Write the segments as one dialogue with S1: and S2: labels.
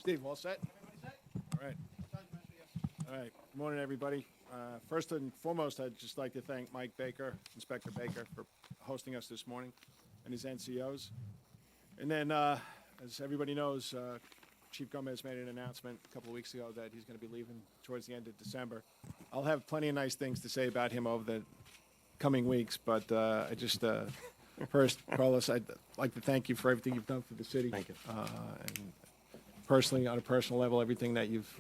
S1: Steve, all set? All right. All right. Good morning, everybody. First and foremost, I'd just like to thank Mike Baker, Inspector Baker, for hosting us this morning and his NCOs. And then, as everybody knows, Chief Gomez made an announcement a couple of weeks ago that he's going to be leaving towards the end of December. I'll have plenty of nice things to say about him over the coming weeks, but I just, first, Carlos, I'd like to thank you for everything you've done for the city.
S2: Thank you.
S1: And personally, on a personal level, everything that you've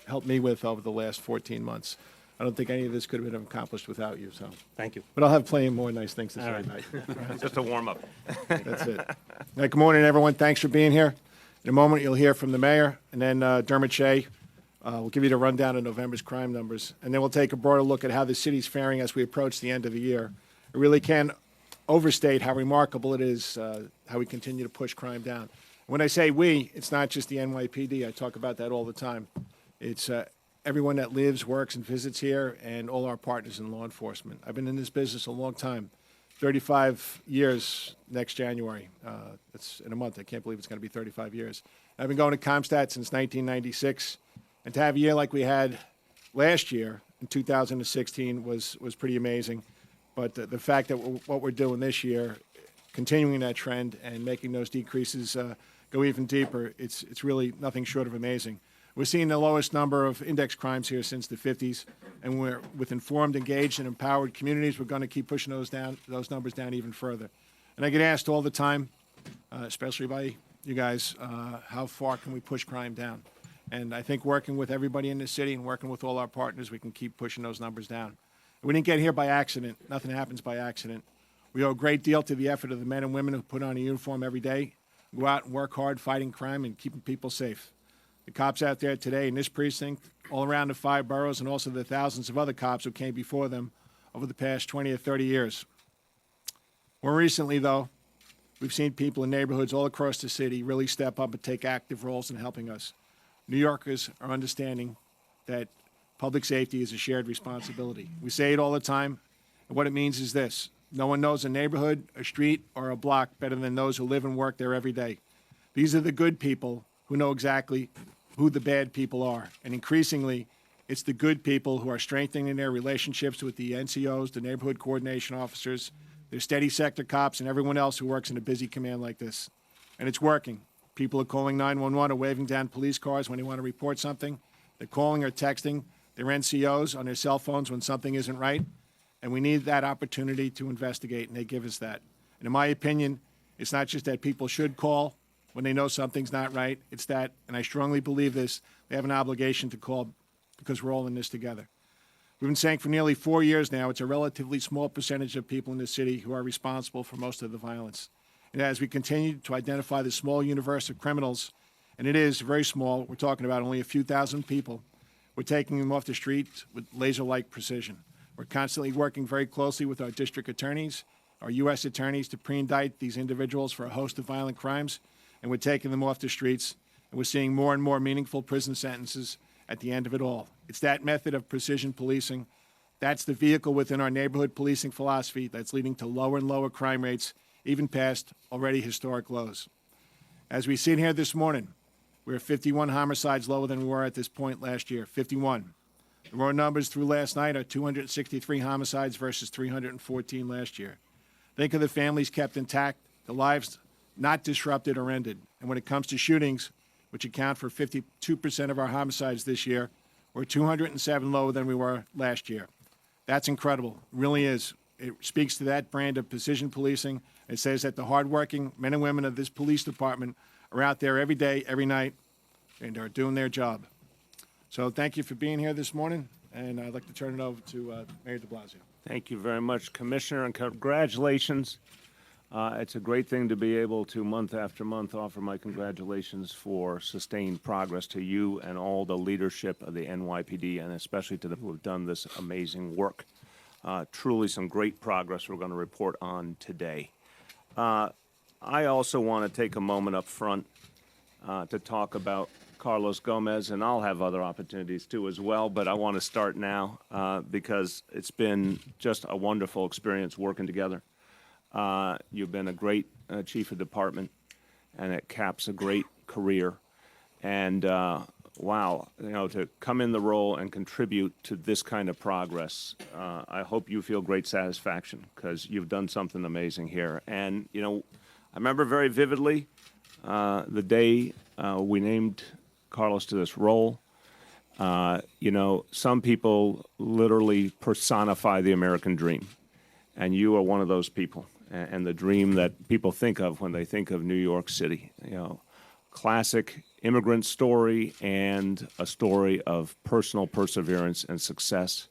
S1: helped me with over the last 14 months. I don't think any of this could have been accomplished without you, so.
S2: Thank you.
S1: But I'll have plenty more nice things to say
S2: All right.
S1: about you.
S2: Just a warm-up.
S1: That's it. Good morning, everyone. Thanks for being here. In a moment, you'll hear from the mayor, and then Dermot Shea will give you the rundown of November's crime numbers, and then we'll take a broader look at how the city's faring as we approach the end of the year. I really can't overstate how remarkable it is how we continue to push crime down. When I say we, it's not just the NYPD. I talk about that all the time. It's everyone that lives, works, and visits here, and all our partners in law enforcement. I've been in this business a long time, 35 years next January. It's in a month. I can't believe it's going to be 35 years. I've been going to CompStat since 1996, and to have a year like we had last year in 2016 was pretty amazing. But the fact that what we're doing this year, continuing that trend and making those decreases go even deeper, it's really nothing short of amazing. We're seeing the lowest number of index crimes here since the 50s, and with informed, engaged, and empowered communities, we're going to keep pushing those numbers down even further. And I get asked all the time, especially by you guys, how far can we push crime down? And I think working with everybody in the city and working with all our partners, we can keep pushing those numbers down. We didn't get here by accident. Nothing happens by accident. We owe a great deal to the effort of the men and women who put on a uniform every day, go out and work hard fighting crime and keeping people safe. The cops out there today in this precinct, all around the 5 boroughs, and also the thousands of other cops who came before them over the past 20 or 30 years. More recently, though, we've seen people in neighborhoods all across the city really step up and take active roles in helping us. New Yorkers are understanding that public safety is a shared responsibility. We say it all the time, and what it means is this: no one knows a neighborhood, a street, or a block better than those who live and work there every day. These are the good people who know exactly who the bad people are. And increasingly, it's the good people who are strengthening their relationships with the NCOs, the neighborhood coordination officers, their steady sector cops, and everyone else who works in a busy command like this. And it's working. People are calling 911 or waving down police cars when they want to report something. They're calling or texting their NCOs on their cell phones when something isn't right. And we need that opportunity to investigate, and they give us that. And in my opinion, it's not just that people should call when they know something's not right. It's that, and I strongly believe this, they have an obligation to call because we're all in this together. We've been saying for nearly 4 years now, it's a relatively small percentage of people in the city who are responsible for most of the violence. And as we continue to identify the small universe of criminals, and it is very small, we're talking about only a few thousand people, we're taking them off the streets with laser-like precision. We're constantly working very closely with our district attorneys, our U.S. attorneys to pre-indict these individuals for a host of violent crimes, and we're taking them off the streets, and we're seeing more and more meaningful prison sentences at the end of it all. It's that method of precision policing. That's the vehicle within our neighborhood policing philosophy that's leading to lower and lower crime rates, even past already historic lows. As we sit here this morning, we're 51 homicides lower than we were at this point last year, 51. The raw numbers through last night are 263 homicides versus 314 last year. Think of the families kept intact, the lives not disrupted or ended. And when it comes to shootings, which account for 52% of our homicides this year, we're 207 lower than we were last year. That's incredible. It really is. It speaks to that brand of precision policing. It says that the hardworking men and women of this police department are out there every day, every night, and are doing their job. So thank you for being here this morning, and I'd like to turn it over to Mayor de Blasio.
S2: Thank you very much, Commissioner, and congratulations. It's a great thing to be able to, month after month, offer my congratulations for sustained progress to you and all the leadership of the NYPD, and especially to them who have done this amazing work. Truly some great progress we're going to report on today. I also want to take a moment up front to talk about Carlos Gomez, and I'll have other opportunities too as well, but I want to start now because it's been just a wonderful experience working together. You've been a great chief of department, and it caps a great career. And wow, to come in the role and contribute to this kind of progress, I hope you feel great satisfaction because you've done something amazing here. And, I remember very vividly the day we named Carlos to this role. Some people literally personify the American dream, and you are one of those people, and the dream that people think of when they think of New York City. Classic immigrant story and a story of personal perseverance and success,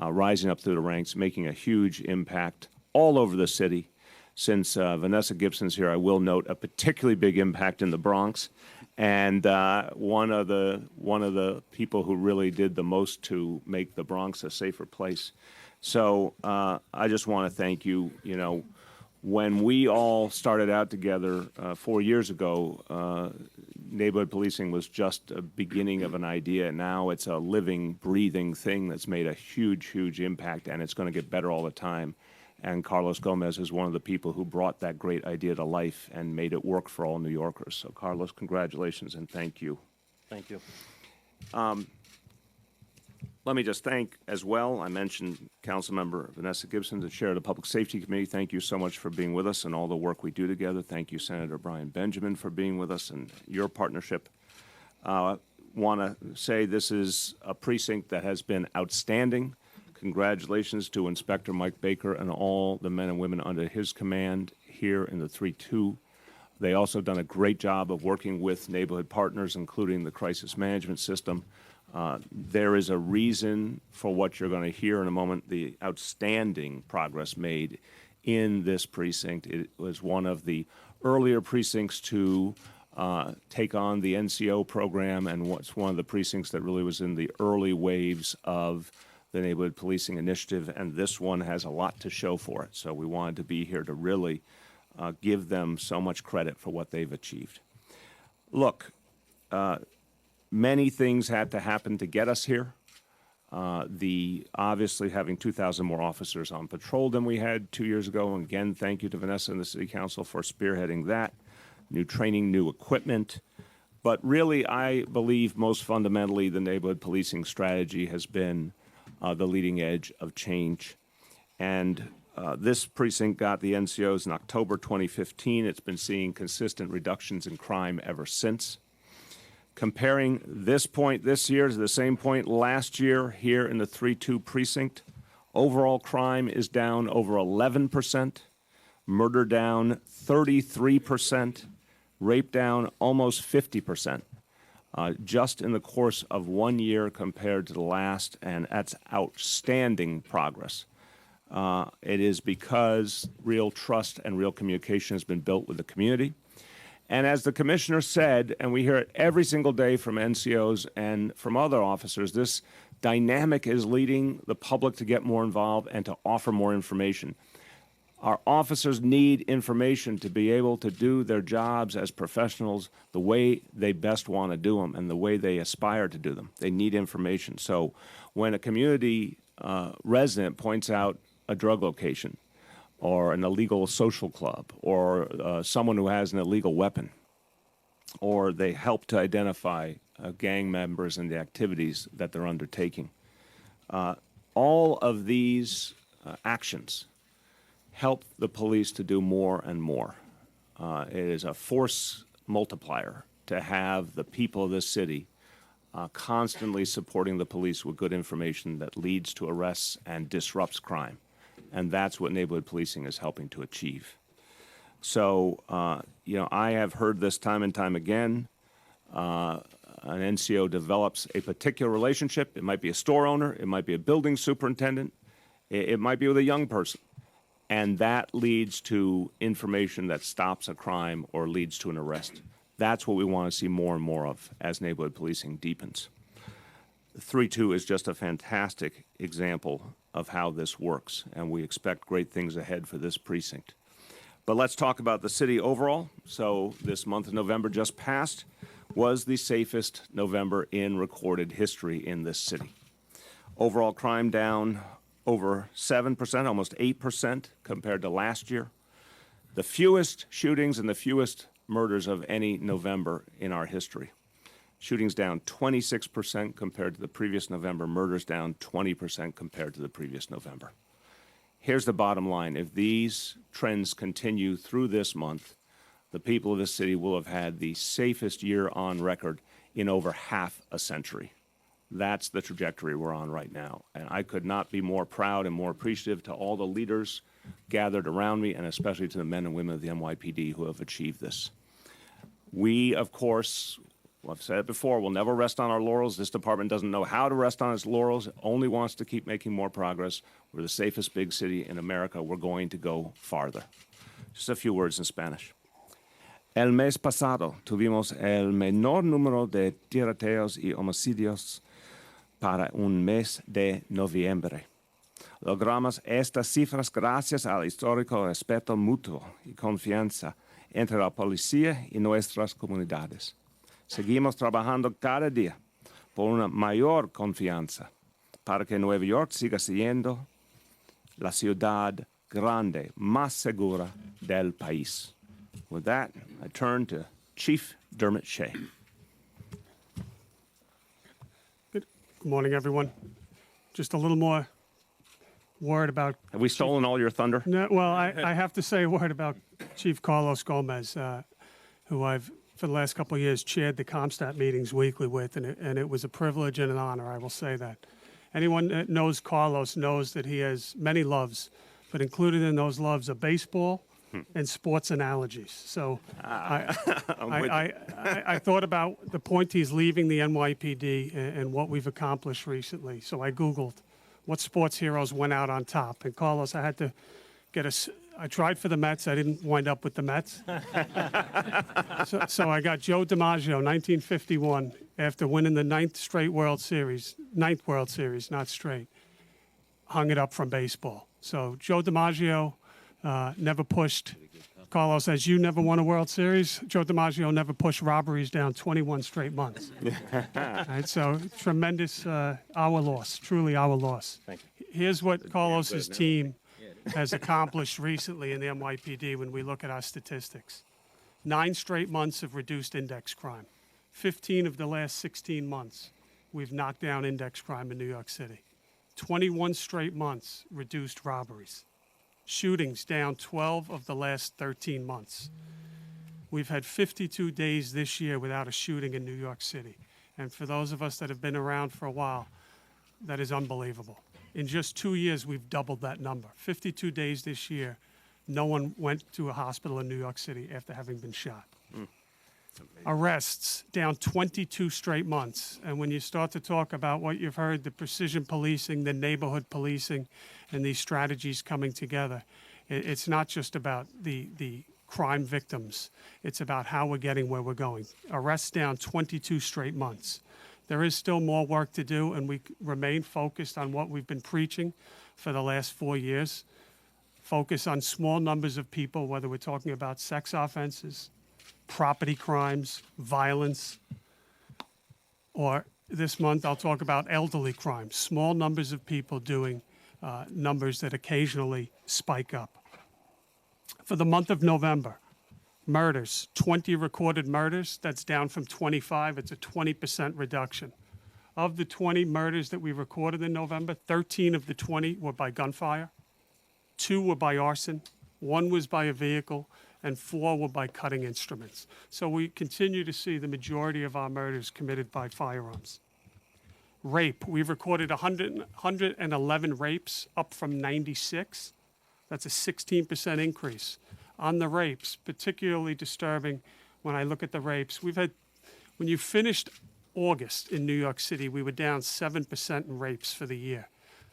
S2: rising up through the ranks, making a huge impact all over the city. Since Vanessa Gibson's here, I will note a particularly big impact in the Bronx, and one of the people who really did the most to make the Bronx a safer place. So I just want to thank you. When we all started out together 4 years ago, neighborhood policing was just a beginning of an idea. Now it's a living, breathing thing that's made a huge, huge impact, and it's going to get better all the time. And Carlos Gomez is one of the people who brought that great idea to life and made it work for all New Yorkers. So, Carlos, congratulations and thank you.
S3: Thank you.
S2: Let me just thank as well, I mentioned Councilmember Vanessa Gibson, the Chair of the Public Safety Committee. Thank you so much for being with us and all the work we do together. Thank you, Senator Brian Benjamin, for being with us and your partnership. Want to say this is a precinct that has been outstanding. Congratulations to Inspector Mike Baker and all the men and women under his command here in the 3-2. They also done a great job of working with neighborhood partners, including the crisis management system. There is a reason for what you're going to hear in a moment, the outstanding progress made in this precinct. It was one of the earlier precincts to take on the NCO program, and what's one of the precincts that really was in the early waves of the neighborhood policing initiative, and this one has a lot to show for it. So we wanted to be here to really give them so much credit for what they've achieved. Look, many things had to happen to get us here. Obviously having 2,000 more officers on patrol than we had 2 years ago. And again, thank you to Vanessa and the City Council for spearheading that. New training, new equipment. But really, I believe most fundamentally the neighborhood policing strategy has been the leading edge of change. And this precinct got the NCOs in October 2015. It's been seeing consistent reductions in crime ever since. Comparing this point this year to the same point last year here in the 3-2 precinct, overall crime is down over 11%, murder down 33%, rape down almost 50%. Just in the course of 1 year compared to the last, and that's outstanding progress. It is because real trust and real communication has been built with the community. And as the commissioner said, and we hear it every single day from NCOs and from other officers, this dynamic is leading the public to get more involved and to offer more information. Our officers need information to be able to do their jobs as professionals the way they best want to do them and the way they aspire to do them. They need information. So when a community resident points out a drug location or an illegal social club or someone who has an illegal weapon, or they help to identify gang members and the activities that they're undertaking, all of these actions help the police to do more and more. It is a force multiplier to have the people of this city constantly supporting the police with good information that leads to arrests and disrupts crime. And that's what neighborhood policing is helping to achieve. So, I have heard this time and time again. An NCO develops a particular relationship. It might be a store owner. It might be a building superintendent. It might be with a young person. And that leads to information that stops a crime or leads to an arrest. That's what we want to see more and more of as neighborhood policing deepens. 3-2 is just a fantastic example of how this works, and we expect great things ahead for this precinct. But let's talk about the city overall. So this month of November just passed was the safest November in recorded history in this city. Overall crime down over 7%, almost 8% compared to last year. The fewest shootings and the fewest murders of any November in our history. Shootings down 26% compared to the previous November. Murders down 20% compared to the previous November. Here's the bottom line. If these trends continue through this month, the people of this city will have had the safest year on record in over half a century. That's the trajectory we're on right now. And I could not be more proud and more appreciative to all the leaders gathered around me, and especially to the men and women of the NYPD who have achieved this. We, of course, well, I've said it before, we'll never rest on our laurels. This department doesn't know how to rest on its laurels. It only wants to keep making more progress. We're the safest big city in America. We're going to go farther. Just a few words in Spanish. El mes pasado tuvimos el menor número de tiroteos y homicidios para un mes de noviembre. Logramos estas cifras gracias al histórico respeto mutuo y confianza entre la policía y nuestras comunidades. Seguimos trabajando cada día por una mayor confianza para que Nueva York siga siendo la ciudad grande más segura del país. With that, I turn to Chief Dermot Shea.
S3: Good morning, everyone. Just a little more word about...
S2: Have we stolen all your thunder?
S3: No, well, I have to say a word about Chief Carlos Gomez, who I've, for the last couple of years, chaired the ComStat meetings weekly with, and it was a privilege and an honor, I will say that. Anyone that knows Carlos knows that he has many loves, but included in those loves are baseball and sports analogies. So I thought about the point he's leaving the NYPD and what we've accomplished recently. So I Googled what sports heroes went out on top. And Carlos, I had to get I tried for the Mets. I didn't wind up with the Mets. so I got Joe DiMaggio, 1951, after winning the ninth World Series, not straight, hung it up from baseball. So Joe DiMaggio never pushed, Carlos, as you never won a World Series, Joe DiMaggio never pushed robberies down 21 straight months. Right, so tremendous, our loss, truly our loss.
S2: Thank you.
S3: Here's what Carlos's team has accomplished recently in the NYPD when we look at our statistics. 9 straight months of reduced index crime. 15 of the last 16 months, we've knocked down index crime in New York City. 21 straight months reduced robberies. Shootings down 12 of the last 13 months. We've had 52 days this year without a shooting in New York City. And for those of us that have been around for a while, that is unbelievable. In just 2 years, we've doubled that number. 52 days this year, no one went to a hospital in New York City after having been shot. Arrests down 22 straight months. And when you start to talk about what you've heard, the precision policing, the neighborhood policing, and these strategies coming together, it's not just about the crime victims. It's about how we're getting where we're going. Arrests down 22 straight months. There is still more work to do, and we remain focused on what we've been preaching for the last 4 years. Focus on small numbers of people, whether we're talking about sex offenses, property crimes, violence, or this month I'll talk about elderly crimes, small numbers of people doing numbers that occasionally spike up. For the month of November, murders, 20 recorded murders, that's down from 25, it's a 20% reduction. Of the 20 murders that we recorded in November, 13 of the 20 were by gunfire, 2 were by arson, 1 was by a vehicle, and 4 were by cutting instruments. So we continue to see the majority of our murders committed by firearms. Rape, we've recorded 111 rapes, up from 96. That's a 16% increase. On the rapes, particularly disturbing when I look at the rapes, we've had, when you finished August in New York City, we were down 7% in rapes for the year.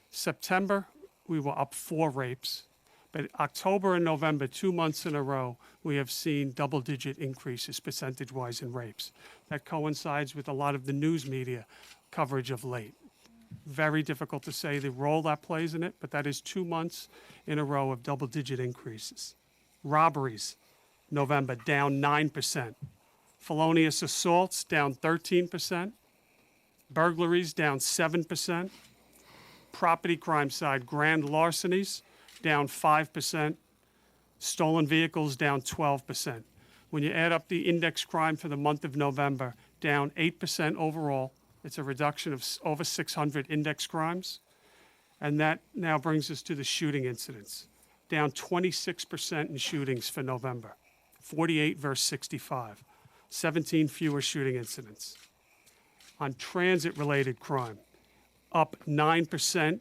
S3: September, we were up 4 rapes. But October and November, 2 months in a row, we have seen double-digit increases percentage-wise in rapes. That coincides with a lot of the news media coverage of late. Very difficult to say the role that plays in it, but that is 2 months in a row of double-digit increases. Robberies, November, down 9%. Felonious assaults, down 13%. Burglaries, down 7%. Property crime side, grand larcenies, down 5%. Stolen vehicles, down 12%. When you add up the index crime for the month of November, down 8% overall. It's a reduction of over 600 index crimes. And that now brings us to the shooting incidents, down 26% in shootings for November, 48 versus 65, 17 fewer shooting incidents. On transit-related crime, up 9%,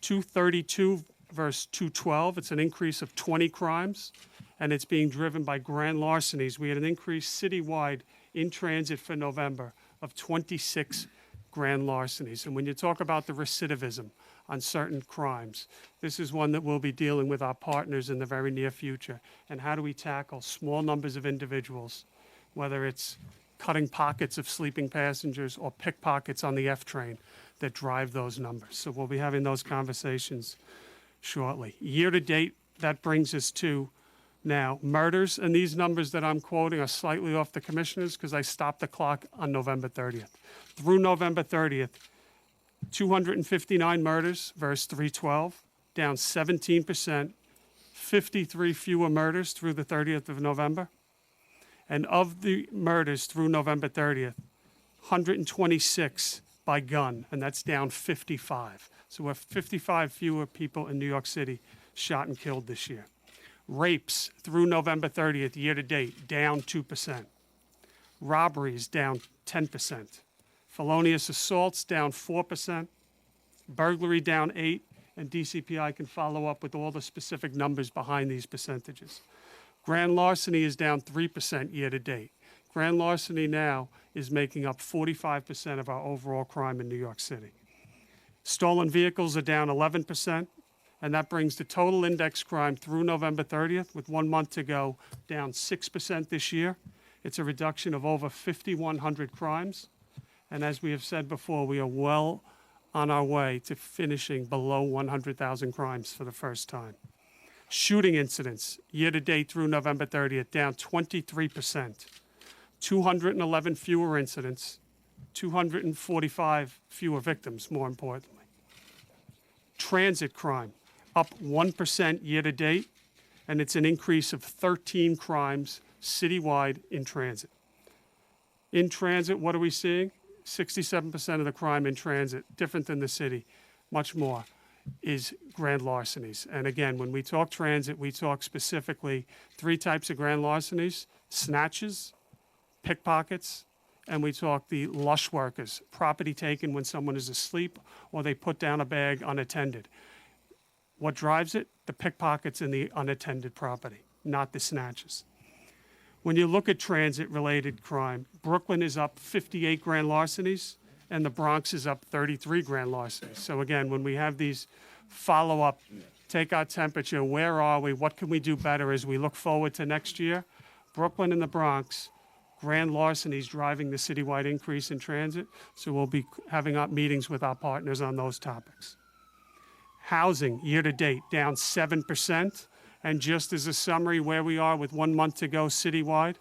S3: 232 versus 212. It's an increase of 20 crimes, and it's being driven by grand larcenies. We had an increase citywide in transit for November of 26 grand larcenies. And when you talk about the recidivism on certain crimes, this is one that we'll be dealing with our partners in the very near future. And how do we tackle small numbers of individuals, whether it's cutting pockets of sleeping passengers or pickpockets on the F train that drive those numbers. So we'll be having those conversations shortly. Year to date, that brings us to now murders, and these numbers that I'm quoting are slightly off the commissioners because I stopped the clock on November 30th. Through November 30th, 259 murders versus 312, down 17%, 53 fewer murders through the 30th of November. And of the murders through November 30th, 126 by gun, and that's down 55. So we have 55 fewer people in New York City shot and killed this year. Rapes through November 30th, year to date, down 2%. Robberies down 10%. Felonious assaults down 4%. Burglary down 8%. And DCPI can follow up with all the specific numbers behind these percentages. Grand larceny is down 3% year to date. Grand larceny now is making up 45% of our overall crime in New York City. Stolen vehicles are down 11%, and that brings the total index crime through November 30th, with 1 month to go, down 6% this year. It's a reduction of over 5,100 crimes. And as we have said before, we are well on our way to finishing below 100,000 crimes for the first time. Shooting incidents, year to date through November 30th, down 23%. 211 fewer incidents, 245 fewer victims, more importantly. Transit crime, up 1% year to date, and it's an increase of 13 crimes citywide in transit. In transit, what are we seeing? 67% of the crime in transit, different than the city, much more, is grand larcenies. And again, when we talk transit, we talk specifically 3 types of grand larcenies: snatches, pickpockets, and we talk the lush workers, property taken when someone is asleep or they put down a bag unattended. What drives it? The pickpockets and the unattended property, not the snatches. When you look at transit-related crime, Brooklyn is up 58 grand larcenies, and the Bronx is up 33 grand larcenies. So again, when we have these follow-up, take our temperature, where are we, what can we do better as we look forward to next year? Brooklyn and the Bronx, grand larcenies driving the citywide increase in transit, so we'll be having our meetings with our partners on those topics. Housing, year to date, down 7%. And just as a summary, where we are with 1 month to go citywide,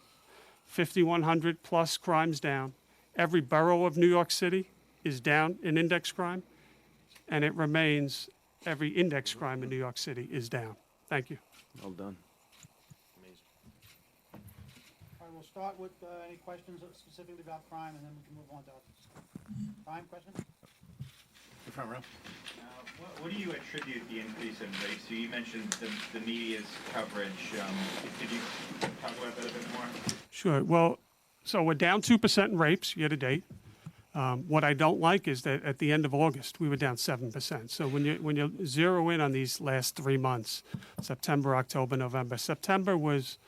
S3: 5,100 plus crimes down. Every borough of New York City is down in index crime, and it remains every index crime in New York City is down. Thank you.
S2: Well done.
S4: All right, we'll start with any questions specifically about crime, and then we can move on to others. Crime question?
S1: The front row.
S5: What do you attribute the increase in rates to? You mentioned the media's coverage. Could you talk about that a bit more?
S3: Sure. Well, so we're down 2% in rapes year to date. What I don't like is that at the end of August, we were down 7%. So when you zero in on these last 3 months, September, October, November, September was,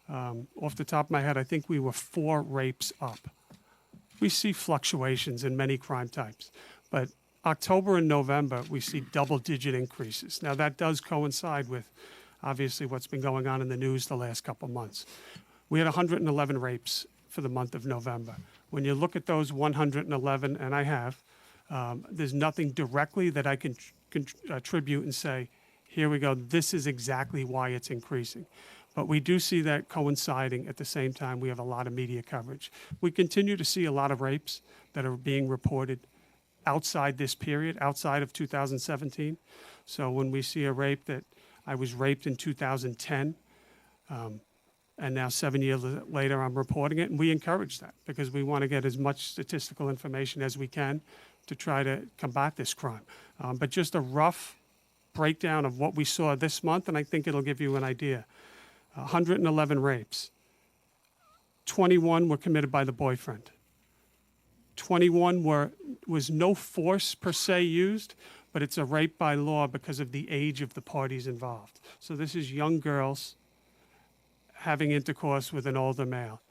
S3: off the top of my head, I think we were 4 rapes up. We see fluctuations in many crime types, but October and November, we see double-digit increases. Now, that does coincide with, obviously, what's been going on in the news the last couple months. We had 111 rapes for the month of November. When you look at those 111, and I have, there's nothing directly that I can attribute and say, here we go, this is exactly why it's increasing. But we do see that coinciding at the same time we have a lot of media coverage. We continue to see a lot of rapes that are being reported outside this period, outside of 2017. So when we see a rape that I was raped in 2010, And now 7 years later, I'm reporting it, and we encourage that because we want to get as much statistical information as we can to try to combat this crime. But just a rough breakdown of what we saw this month, and I think it'll give you an idea. 111 rapes. 21 were committed by the boyfriend. 21 was no force per se used, but it's a rape by law because of the age of the parties involved. So this is young girls having intercourse with an older male.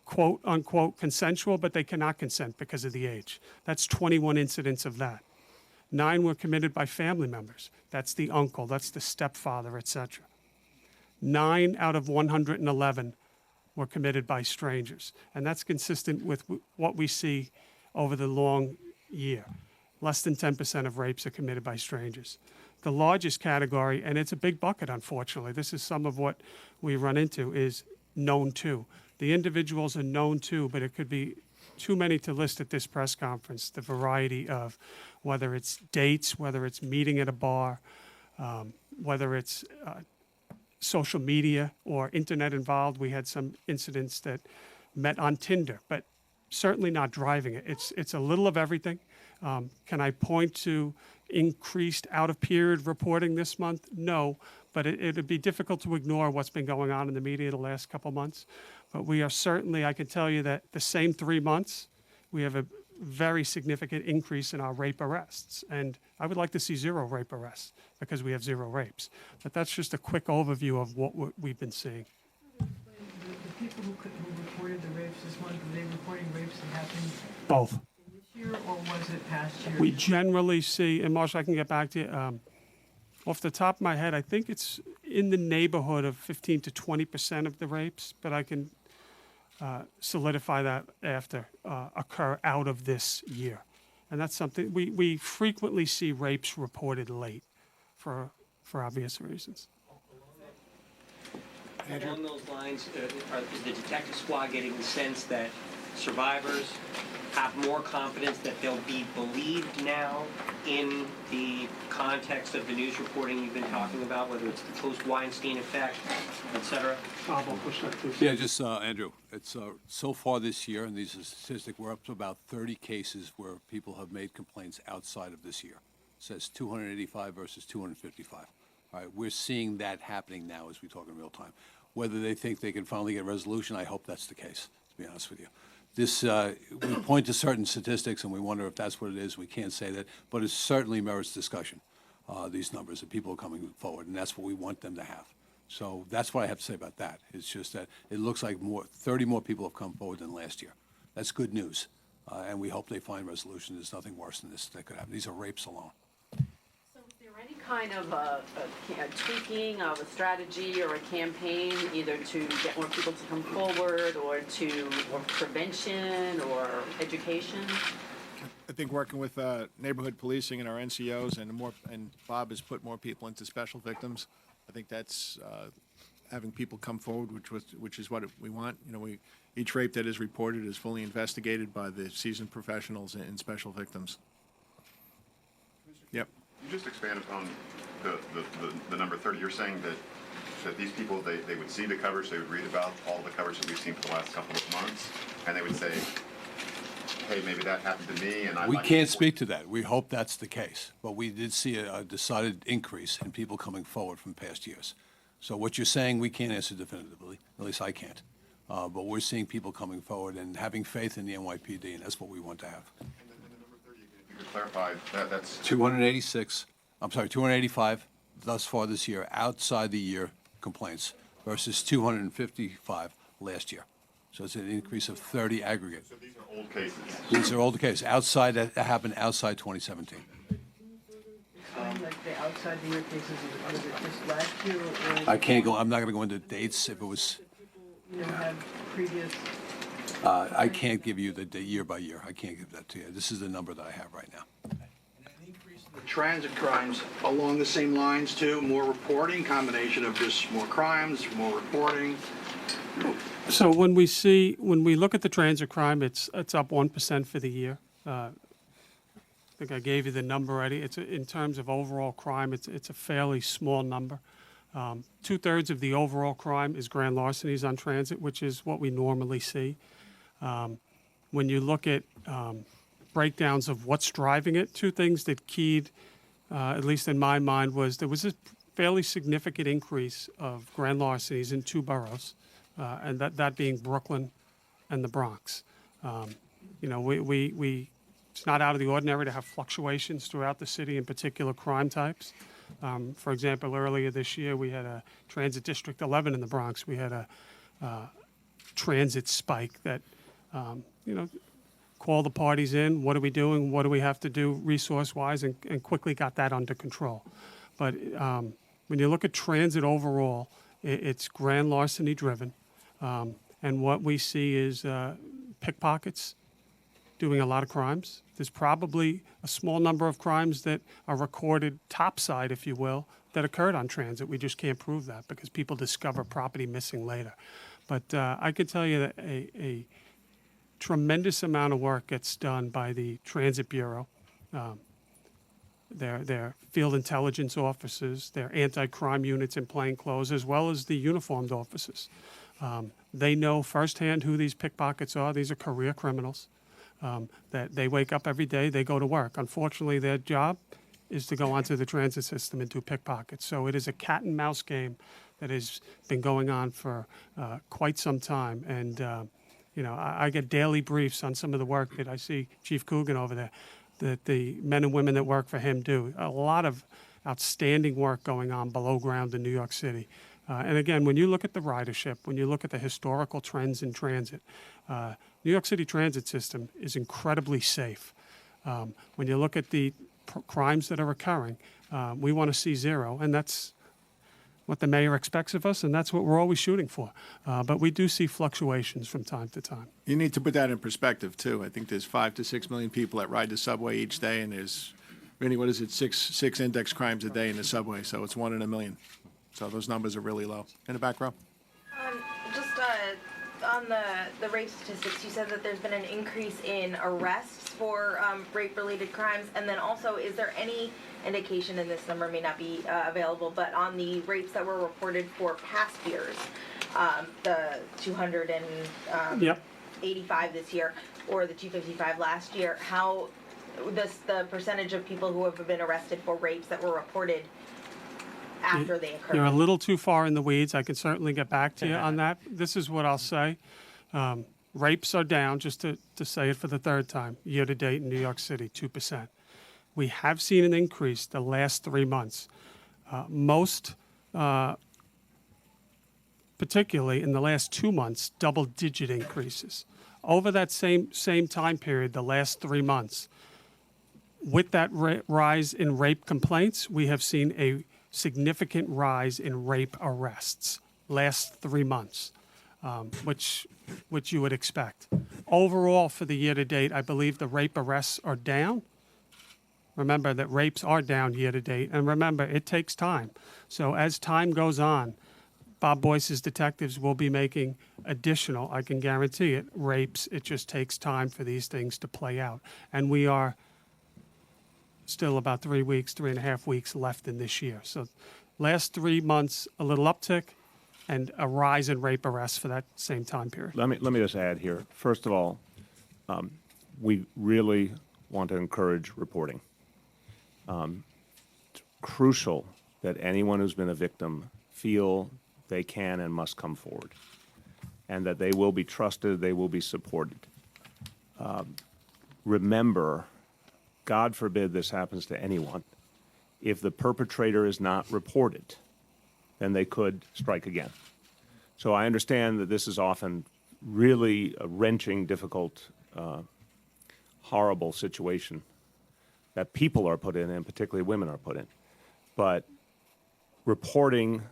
S3: Quote unquote consensual, but they cannot consent because of the age. That's 21 incidents of that. 9 were committed by family members. That's the uncle, that's the stepfather, etc. 9 out of 111 were committed by strangers. And that's consistent with what we see over the long year. Less than 10% of rapes are committed by strangers. The largest category, and it's a big bucket, unfortunately, this is some of what we run into, is known to. The individuals are known to, but it could be too many to list at this press conference, the variety of whether it's dates, whether it's meeting at a bar, whether it's social media or internet involved. We had some incidents that met on Tinder, but certainly not driving it. It's a little of everything. Can I point to increased out-of-period reporting this month? No, but it would be difficult to ignore what's been going on in the media the last couple months. But we are certainly, I can tell you that the same 3 months, we have a very significant increase in our rape arrests. And I would like to see 0 rape arrests because we have 0 rapes. But that's just a quick overview of what we've been seeing.
S6: The people who reported the rapes this month, were they reporting rapes that happened
S3: Both.
S6: this year, or was it past year?
S3: We generally see, and Marshall, I can get back to you. Off the top of my head, I think it's in the neighborhood of 15 to 20% of the rapes, but I can solidify that after occur out of this year. And that's something, we frequently see rapes reported late for obvious reasons.
S7: Along those lines, is the detective squad getting the sense that survivors have more confidence that they'll be believed now in the context of the news reporting you've been talking about, whether it's the post-Weinstein effect, et cetera?
S3: Bob, I'll push that, please.
S8: Yeah, just, Andrew, it's so far this year, and these are statistics, we're up to about 30 cases where people have made complaints outside of this year. It says 285 versus 255. All right, we're seeing that happening now as we talk in real time. Whether they think they can finally get resolution, I hope that's the case, to be honest with you. This, we point to certain statistics and we wonder if that's what it is. We can't say that, but it certainly merits discussion, these numbers, that people are coming forward, and that's what we want them to have. So that's what I have to say about that. It's just that it looks like 30 more people have come forward than last year. That's good news, and we hope they find resolution. There's nothing worse than this that could happen. These are rapes alone.
S9: So is there any kind of a tweaking of a strategy or a campaign, either to get more people to come forward or prevention or education?
S1: I think working with neighborhood policing and our NCOs and Bob has put more people into special victims. I think that's having people come forward, which is what we want. You know, each rape that is reported is fully investigated by the seasoned professionals in special victims. Yep.
S10: You just expand upon the number 30. You're saying that these people, they would see the coverage, they would read about all the coverage that we've seen for the last couple of months, and they would say, hey, maybe that happened to me, and I
S8: We
S10: might
S8: can't
S10: report
S8: speak to that. We hope that's the case. But we did see a decided increase in people coming forward from past years. So what you're saying, we can't answer definitively. At least I can't. But we're seeing people coming forward and having faith in the NYPD, and that's what we want to have.
S10: And then the number 30 again, if you could clarify, that's
S8: 285 thus far this year, outside the year complaints, versus 255 last year. So it's an increase of 30 aggregate.
S10: So these are old cases.
S8: These are older cases, outside, that happened outside 2017.
S6: Explain, like the outside the year cases, was it just last year or?
S8: I can't go, I'm not gonna go into dates if it was,
S6: You know, had previous,
S8: I can't give you the year by year. I can't give that to you. This is the number that I have right now.
S11: Transit crimes along the same lines too, more reporting, combination of just more crimes, more reporting.
S3: So when we look at the transit crime, it's up 1% for the year. I think I gave you the number already. In terms of overall crime, it's a fairly small number. 2/3 of the overall crime is grand larcenies on transit, which is what we normally see. When you look at breakdowns of what's driving it, two things that keyed, at least in my mind, was there was a fairly significant increase of grand larcenies in two boroughs, and that being Brooklyn and the Bronx. You know, it's not out of the ordinary to have fluctuations throughout the city in particular crime types. For example, earlier this year, we had a Transit District 11 in the Bronx. We had a transit spike that, you know, call the parties in. What are we doing? What do we have to do resource-wise? And quickly got that under control. But when you look at transit overall, it's grand larceny driven. And what we see is pickpockets doing a lot of crimes. There's probably a small number of crimes that are recorded topside, if you will, that occurred on transit. We just can't prove that because people discover property missing later. But I could tell you that a tremendous amount of work gets done by the Transit Bureau. Their field intelligence officers, their anti-crime units in plain clothes, as well as the uniformed officers. They know firsthand who these pickpockets are. These are career criminals. That they wake up every day, they go to work. Unfortunately, their job is to go onto the transit system and do pickpockets. So it is a cat and mouse game that has been going on for quite some time. And, you know, I get daily briefs on some of the work that I see Chief Coogan over there, that the men and women that work for him do. A lot of outstanding work going on below ground in New York City. And again, when you look at the ridership, when you look at the historical trends in transit, New York City transit system is incredibly safe. When you look at the crimes that are occurring, we want to see zero, and that's what the mayor expects of us, and that's what we're always shooting for. But we do see fluctuations from time to time.
S1: You need to put that in perspective, too. I think there's 5 to 6 million people that ride the subway each day, and there's, really, what is it, six index crimes a day in the subway, so it's 1 in a million. So those numbers are really low. In the back row?
S12: Just on the rape statistics, you said that there's been an increase in arrests for rape-related crimes, and then also, is there any indication, and this number may not be available, but on the rapes that were reported for past years, the 285 this year, or the 255 last year, how the percentage of people who have been arrested for rapes that were reported after they occurred?
S3: You're a little too far in the weeds. I can certainly get back to you on that. This is what I'll say. Rapes are down, just to say it for the third time, year to date in New York City, 2%. We have seen an increase the last 3 months. Most, particularly in the last 2 months, double-digit increases. Over that same time period, the last 3 months, with that rise in rape complaints, we have seen a significant rise in rape arrests last 3 months, which you would expect. Overall, for the year to date, I believe the rape arrests are down. Remember that rapes are down year to date, and remember, it takes time. So as time goes on, Bob Boyce's detectives will be making additional, I can guarantee it, rapes. It just takes time for these things to play out. And we are still about 3.5 weeks left in this year. So last 3 months, a little uptick and a rise in rape arrests for that same time period.
S2: Let me just add here. First of all, we really want to encourage reporting. It's crucial that anyone who's been a victim feel they can and must come forward, and that they will be trusted, they will be supported. Remember, God forbid this happens to anyone, if the perpetrator is not reported, then they could strike again. So I understand that this is often really a wrenching, difficult, horrible situation that people are put in, and particularly women are put in. But reporting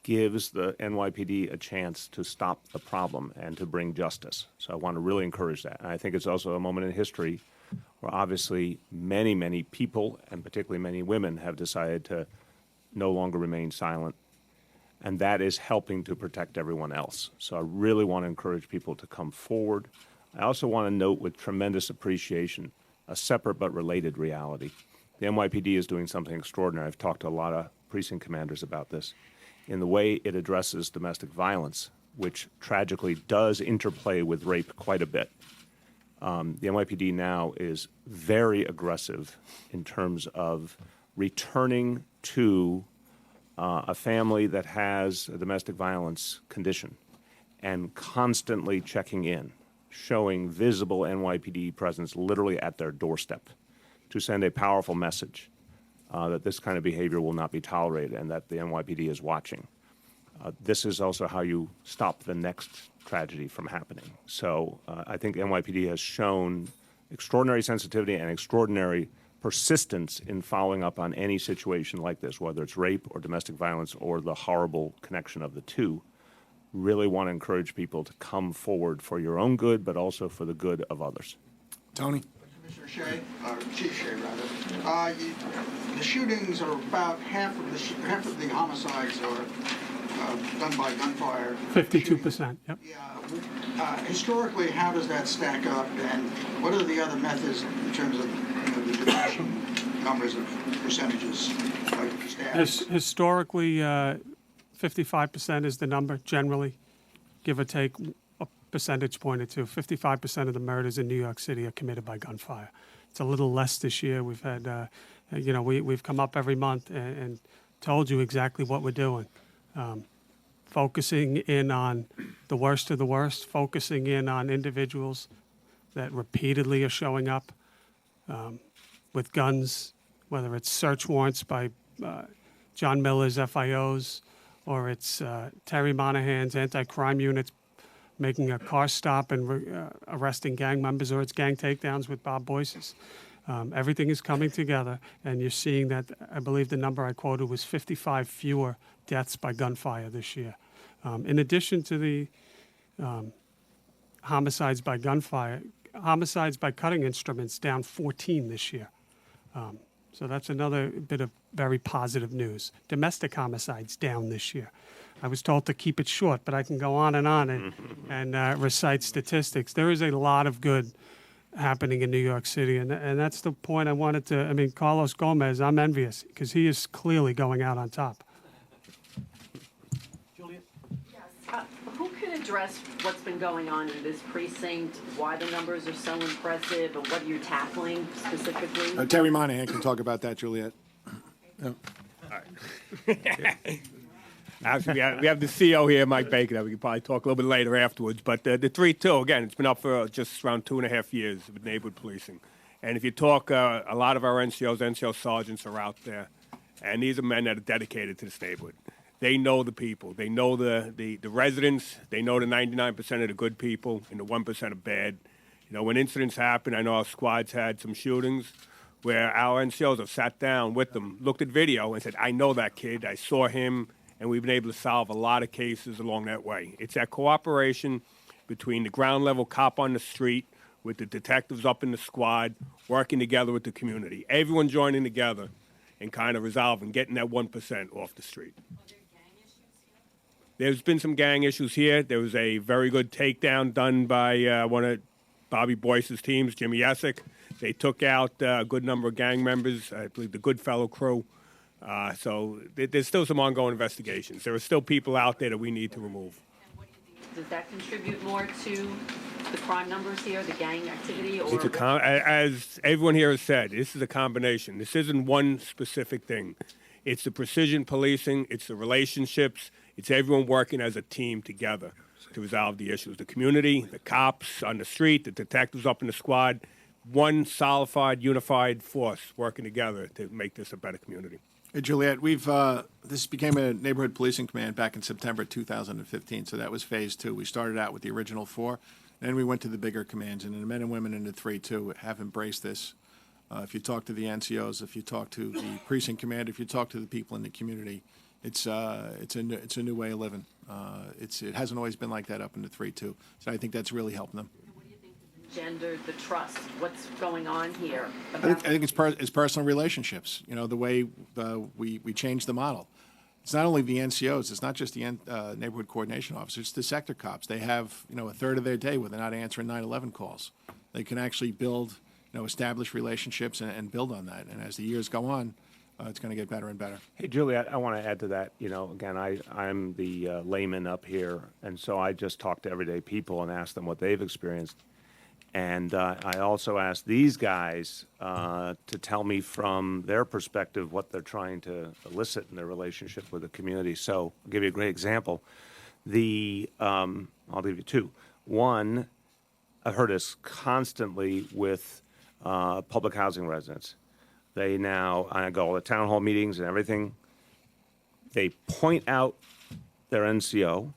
S2: gives the NYPD a chance to stop the problem and to bring justice. So I want to really encourage that. And I think it's also a moment in history where obviously many, many people, and particularly many women, have decided to no longer remain silent. And that is helping to protect everyone else. So I really want to encourage people to come forward. I also want to note with tremendous appreciation a separate but related reality. The NYPD is doing something extraordinary. I've talked to a lot of precinct commanders about this. in the way it addresses domestic violence, which tragically does interplay with rape quite a bit. The NYPD now is very aggressive in terms of returning to a family that has a domestic violence condition and constantly checking in, showing visible NYPD presence literally at their doorstep to send a powerful message that this kind of behavior will not be tolerated and that the NYPD is watching. This is also how you stop the next tragedy from happening. So I think NYPD has shown extraordinary sensitivity and extraordinary persistence in following up on any situation like this, whether it's rape or domestic violence or the horrible connection of the two. Really want to encourage people to come forward for your own good, but also for the good of others.
S1: Tony?
S11: Commissioner Shea, Chief Shea, rather. The shootings are about half of the homicides are done by gunfire.
S3: 52%, yep.
S11: Yeah. Historically, how does that stack up, and what are the other methods in terms of the diminishing numbers of percentages, like stabs?
S3: Historically, 55% is the number, generally, give or take a percentage point or two. 55% of the murders in New York City are committed by gunfire. It's a little less this year. We've had, we've come up every month and told you exactly what we're doing. Focusing in on the worst of the worst, focusing in on individuals that repeatedly are showing up with guns, whether it's search warrants by John Miller's FIOs, or it's Terry Monahan's anti-crime units making a car stop and arresting gang members, or it's gang takedowns with Bob Boyce's. Everything is coming together, and you're seeing that. I believe the number I quoted was 55 fewer deaths by gunfire this year. In addition to the homicides by gunfire, homicides by cutting instruments down 14 this year. So that's another bit of very positive news. Domestic homicides down this year. I was told to keep it short, but I can go on and recite statistics. There is a lot of good happening in New York City, and that's the point I wanted to. I mean, Carlos Gomez, I'm envious because he is clearly going out on top.
S4: Juliet?
S9: Yes. Who can address what's been going on in this precinct, why the numbers are so impressive, and what you're tackling specifically?
S1: Terry Monahan can talk about that, Juliet.
S13: Actually, we have the CEO here, Mike Baker, that we can probably talk a little bit later afterwards. But the 3-2, again, it's been up for just around 2.5 years with neighborhood policing. And if you talk, a lot of our NCO sergeants are out there, and these are men that are dedicated to this neighborhood. They know the people. They know the residents. They know the 99% of the good people and the 1% of bad. You know, when incidents happen, I know our squads had some shootings where our NCOs have sat down with them, looked at video, and said, I know that kid. I saw him. And we've been able to solve a lot of cases along that way. It's that cooperation between the ground level cop on the street with the detectives up in the squad, working together with the community. Everyone joining together and kind of resolving, getting that 1% off the street. There's been some gang issues here. There was a very good takedown done by one of Bobby Boyce's teams, Jimmy Essick. They took out a good number of gang members, I believe the Goodfellow crew. So there's still some ongoing investigations. There are still people out there that we need to remove.
S9: Does that contribute more to the crime numbers here, the gang activity? Or
S13: It's as everyone here has said, this is a combination. This isn't one specific thing. It's the precision policing. It's the relationships. It's everyone working as a team together to resolve the issues. The community, the cops on the street, the detectives up in the squad, one solidified, unified force working together to make this a better community.
S1: Hey, Juliet, this became a neighborhood policing command back in September 2015, so that was phase 2. We started out with the original 4, then we went to the bigger commands, and the men and women in the 3-2 have embraced this. If you talk to the NCOs, if you talk to the precinct commander, if you talk to the people in the community, it's a new way of living. It hasn't always been like that up in the 3-2, so I think that's really helping them.
S9: gender, the trust? What's going on here?
S1: I think it's personal relationships. You know, the way we changed the model. It's not only the NCOs. It's not just the neighborhood coordination officers. It's the sector cops. They have, a third of their day where they're not answering 9/11 calls. They can actually build, establish relationships and build on that. And as the years go on, it's going to get better and better.
S2: Hey, Juliet, I want to add to that. You know, again, I'm the layman up here, and so I just talk to everyday people and ask them what they've experienced. And I also ask these guys to tell me from their perspective what they're trying to elicit in their relationship with the community. So I'll give you a great example. I'll give you two. One, I've heard this constantly with public housing residents. They now, I go to all the town hall meetings and everything. They point out their NCO.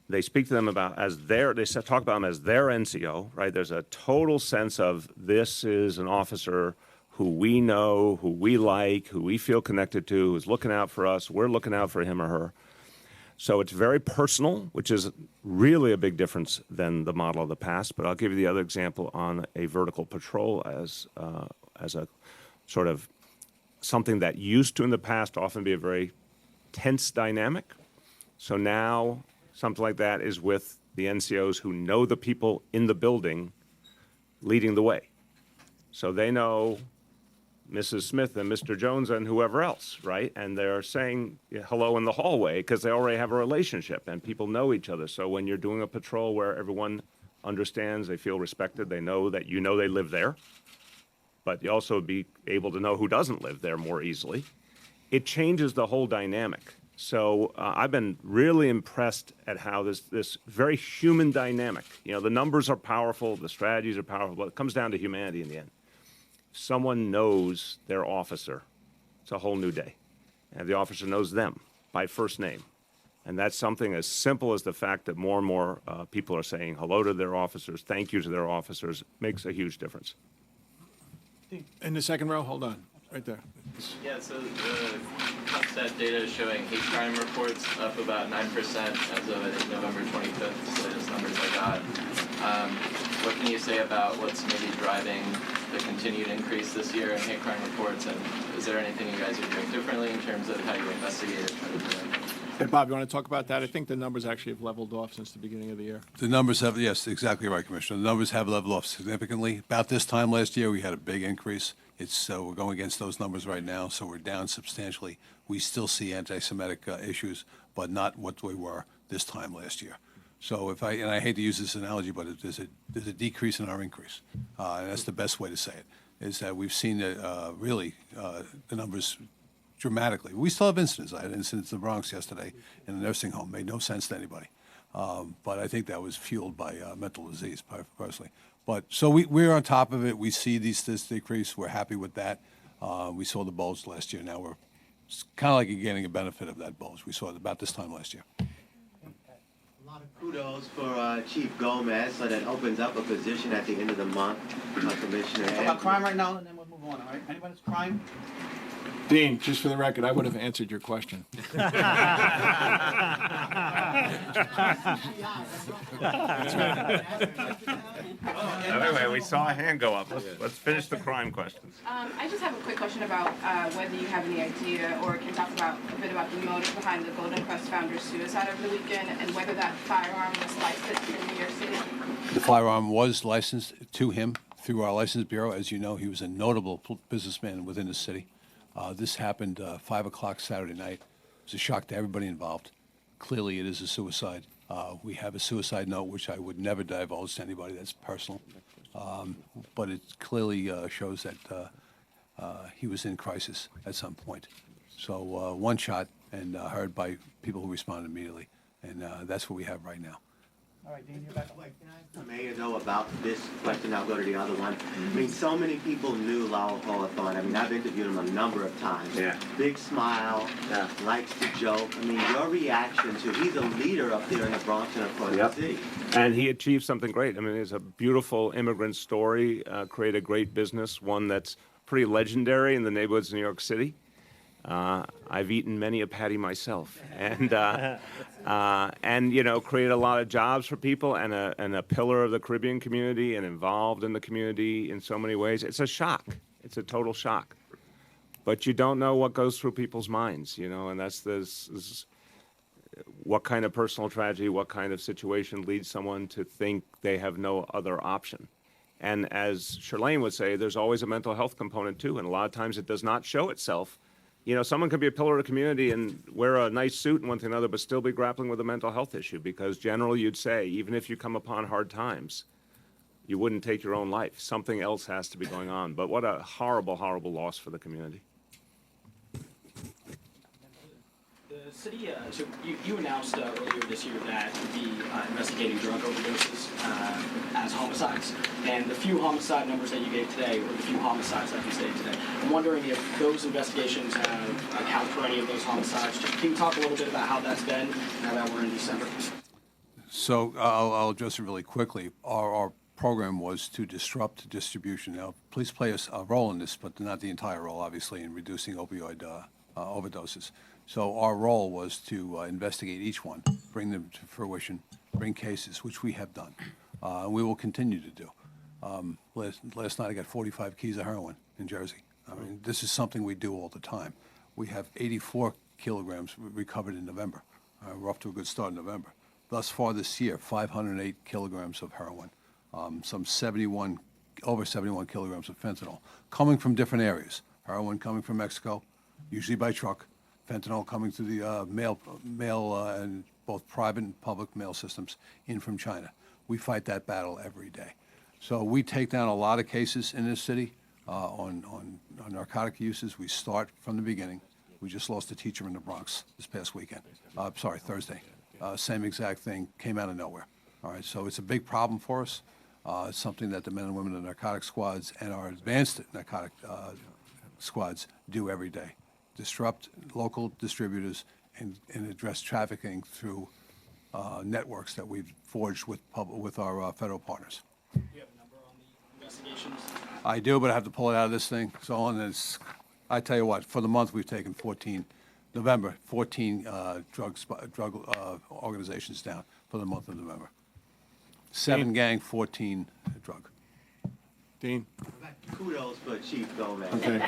S2: They speak to them about talk about them as their NCO, right? There's a total sense of this is an officer who we know, who we like, who we feel connected to, who's looking out for us. We're looking out for him or her. So it's very personal, which is really a big difference than the model of the past. But I'll give you the other example on a vertical patrol as a sort of something that used to in the past often be a very tense dynamic. So now something like that is with the NCOs who know the people in the building leading the way. So they know Mrs. Smith and Mr. Jones and whoever else, right? And they're saying hello in the hallway because they already have a relationship and people know each other. So when you're doing a patrol where everyone understands, they feel respected, they know that you know they live there, but you also be able to know who doesn't live there more easily. It changes the whole dynamic. So I've been really impressed at how this very human dynamic, the numbers are powerful, the strategies are powerful, but it comes down to humanity in the end. Someone knows their officer, it's a whole new day. And the officer knows them by first name. And that's something as simple as the fact that more and more people are saying hello to their officers, thank you to their officers, makes a huge difference.
S1: In the second row, hold on, right there.
S14: Yeah, so the CompStat data is showing hate crime reports up about 9% as of, I think, November 25th, the latest numbers I got. What can you say about what's maybe driving the continued increase this year in hate crime reports, and is there anything you guys are doing differently in terms of how you investigate it?
S1: Hey, Bob, you want to talk about that? I think the numbers actually have leveled off since the beginning of the year.
S8: The numbers have, yes, exactly right, Commissioner. The numbers have leveled off significantly. About this time last year, we had a big increase. We're going against those numbers right now, so we're down substantially. We still see anti-Semitic issues, but not what we were this time last year. So and I hate to use this analogy, but there's a decrease in our increase, and that's the best way to say it. Is that we've seen really the numbers dramatically. We still have incidents. I had an incident in the Bronx yesterday in a nursing home. Made no sense to anybody, but I think that was fueled by mental disease, personally. But so we're on top of it. We see this decrease. We're happy with that. We saw the bulge last year. Now we're kind of like getting a benefit of that bulge. We saw it about this time last year.
S15: Kudos for Chief Gomez, so that opens up a position at the end of the month, Commissioner.
S4: Talk about crime right now, and then we'll move on, all right? Anybody's crime?
S1: Dean, just for the record, I would have answered your question.
S2: Anyway, we saw a hand go up. Let's finish the crime questions.
S16: I just have a quick question about whether you have any idea or can talk about a bit about the motive behind the Golden Quest founder's suicide over the weekend and whether that firearm was licensed in New York City.
S8: The firearm was licensed to him through our license bureau. As you know, he was a notable businessman within the city. This happened 5 o'clock Saturday night. It was a shock to everybody involved. Clearly, it is a suicide. We have a suicide note, which I would never divulge to anybody. That's personal. But it clearly shows that he was in crisis at some point. So one shot and heard by people who responded immediately. And that's what we have right now.
S4: All right, Dean, you're back.
S15: The mayor, though, about this question, I'll go to the other one. I mean, so many people knew Lowell Hawthorne. I mean, I've interviewed him a number of times.
S2: Yeah.
S15: Big smile, likes to joke. I mean, your reaction to, he's a leader up there in the Bronx and across the city.
S2: And he achieved something great. I mean, it's a beautiful immigrant story, create a great business, one that's pretty legendary in the neighborhoods of New York City. I've eaten many a patty myself, and create a lot of jobs for people, and a pillar of the Caribbean community, and involved in the community in so many ways. It's a shock. It's a total shock. But you don't know what goes through people's minds, and that's this what kind of personal tragedy, what kind of situation leads someone to think they have no other option. And as Charlene would say, there's always a mental health component too, and a lot of times it does not show itself You know, someone can be a pillar of the community and wear a nice suit and one thing or another, but still be grappling with a mental health issue, because generally you'd say, even if you come upon hard times, you wouldn't take your own life. Something else has to be going on. But what a horrible, horrible loss for the community.
S17: The city, so you announced earlier this year that you'd be investigating drug overdoses as homicides, and the few homicide numbers that you gave today, or the few homicides that you stated today, I'm wondering if those investigations have accounted for any of those homicides. Can you talk a little bit about how that's been now that we're in December?
S8: So I'll address it really quickly. Our program was to disrupt distribution. Now, police play a role in this, but not the entire role, obviously, in reducing opioid overdoses. So our role was to investigate each one, bring them to fruition, bring cases, which we have done. We will continue to do. Last night I got 45 keys of heroin in Jersey. I mean, this is something we do all the time. We have 84 kilograms recovered in November. We're off to a good start in November. Thus far this year, 508 kilograms of heroin, over 71 kilograms of fentanyl, coming from different areas. Heroin coming from Mexico, usually by truck. Fentanyl coming through the mail and both private and public mail systems in from China. We fight that battle every day. So we take down a lot of cases in this city on narcotic uses. We start from the beginning. We just lost a teacher in the Bronx this past weekend. Thursday. Same exact thing, came out of nowhere. All right, so it's a big problem for us. It's something that the men and women of the narcotic squads and our advanced narcotic squads do every day. Disrupt local distributors and address trafficking through networks that we've forged with our federal partners.
S17: Do you have a number on the investigations?
S8: I do, but I have to pull it out of this thing. So on this, I tell you what, for the month we've taken 14 drug organizations down for the month of November. 7 gang, 14 drug.
S1: Dean?
S15: Kudos for Chief Gomez.
S1: Okay.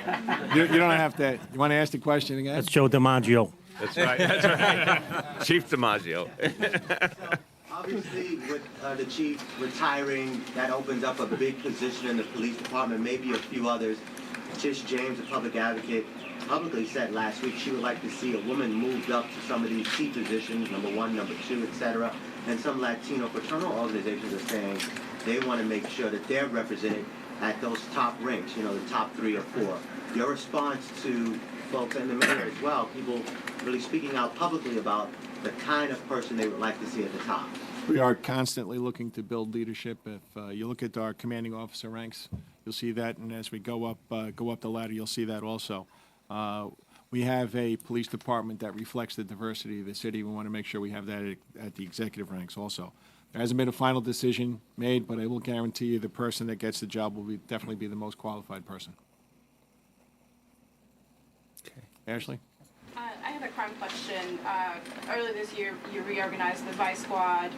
S1: You don't have to. You want to ask the question again?
S18: That's Joe DiMaggio.
S2: That's right. That's right. Chief DiMaggio.
S15: Obviously, with the chief retiring, that opens up a big position in the police department, maybe a few others. Tish James, a public advocate, publicly said last week she would like to see a woman moved up to some of these key positions, number 1, number 2, etc. And some Latino fraternal organizations are saying they want to make sure that they're represented at those top ranks, the top 3 or 4. Your response to folks and the mayor as well, people really speaking out publicly about the kind of person they would like to see at the top.
S1: We are constantly looking to build leadership. If you look at our commanding officer ranks, you'll see that, and as we go up the ladder, you'll see that also. We have a police department that reflects the diversity of the city. We want to make sure we have that at the executive ranks also. There hasn't been a final decision made, but I will guarantee you the person that gets the job will definitely be the most qualified person. Okay. Ashley?
S16: I have a crime question. Earlier this year, you reorganized the Vice Squad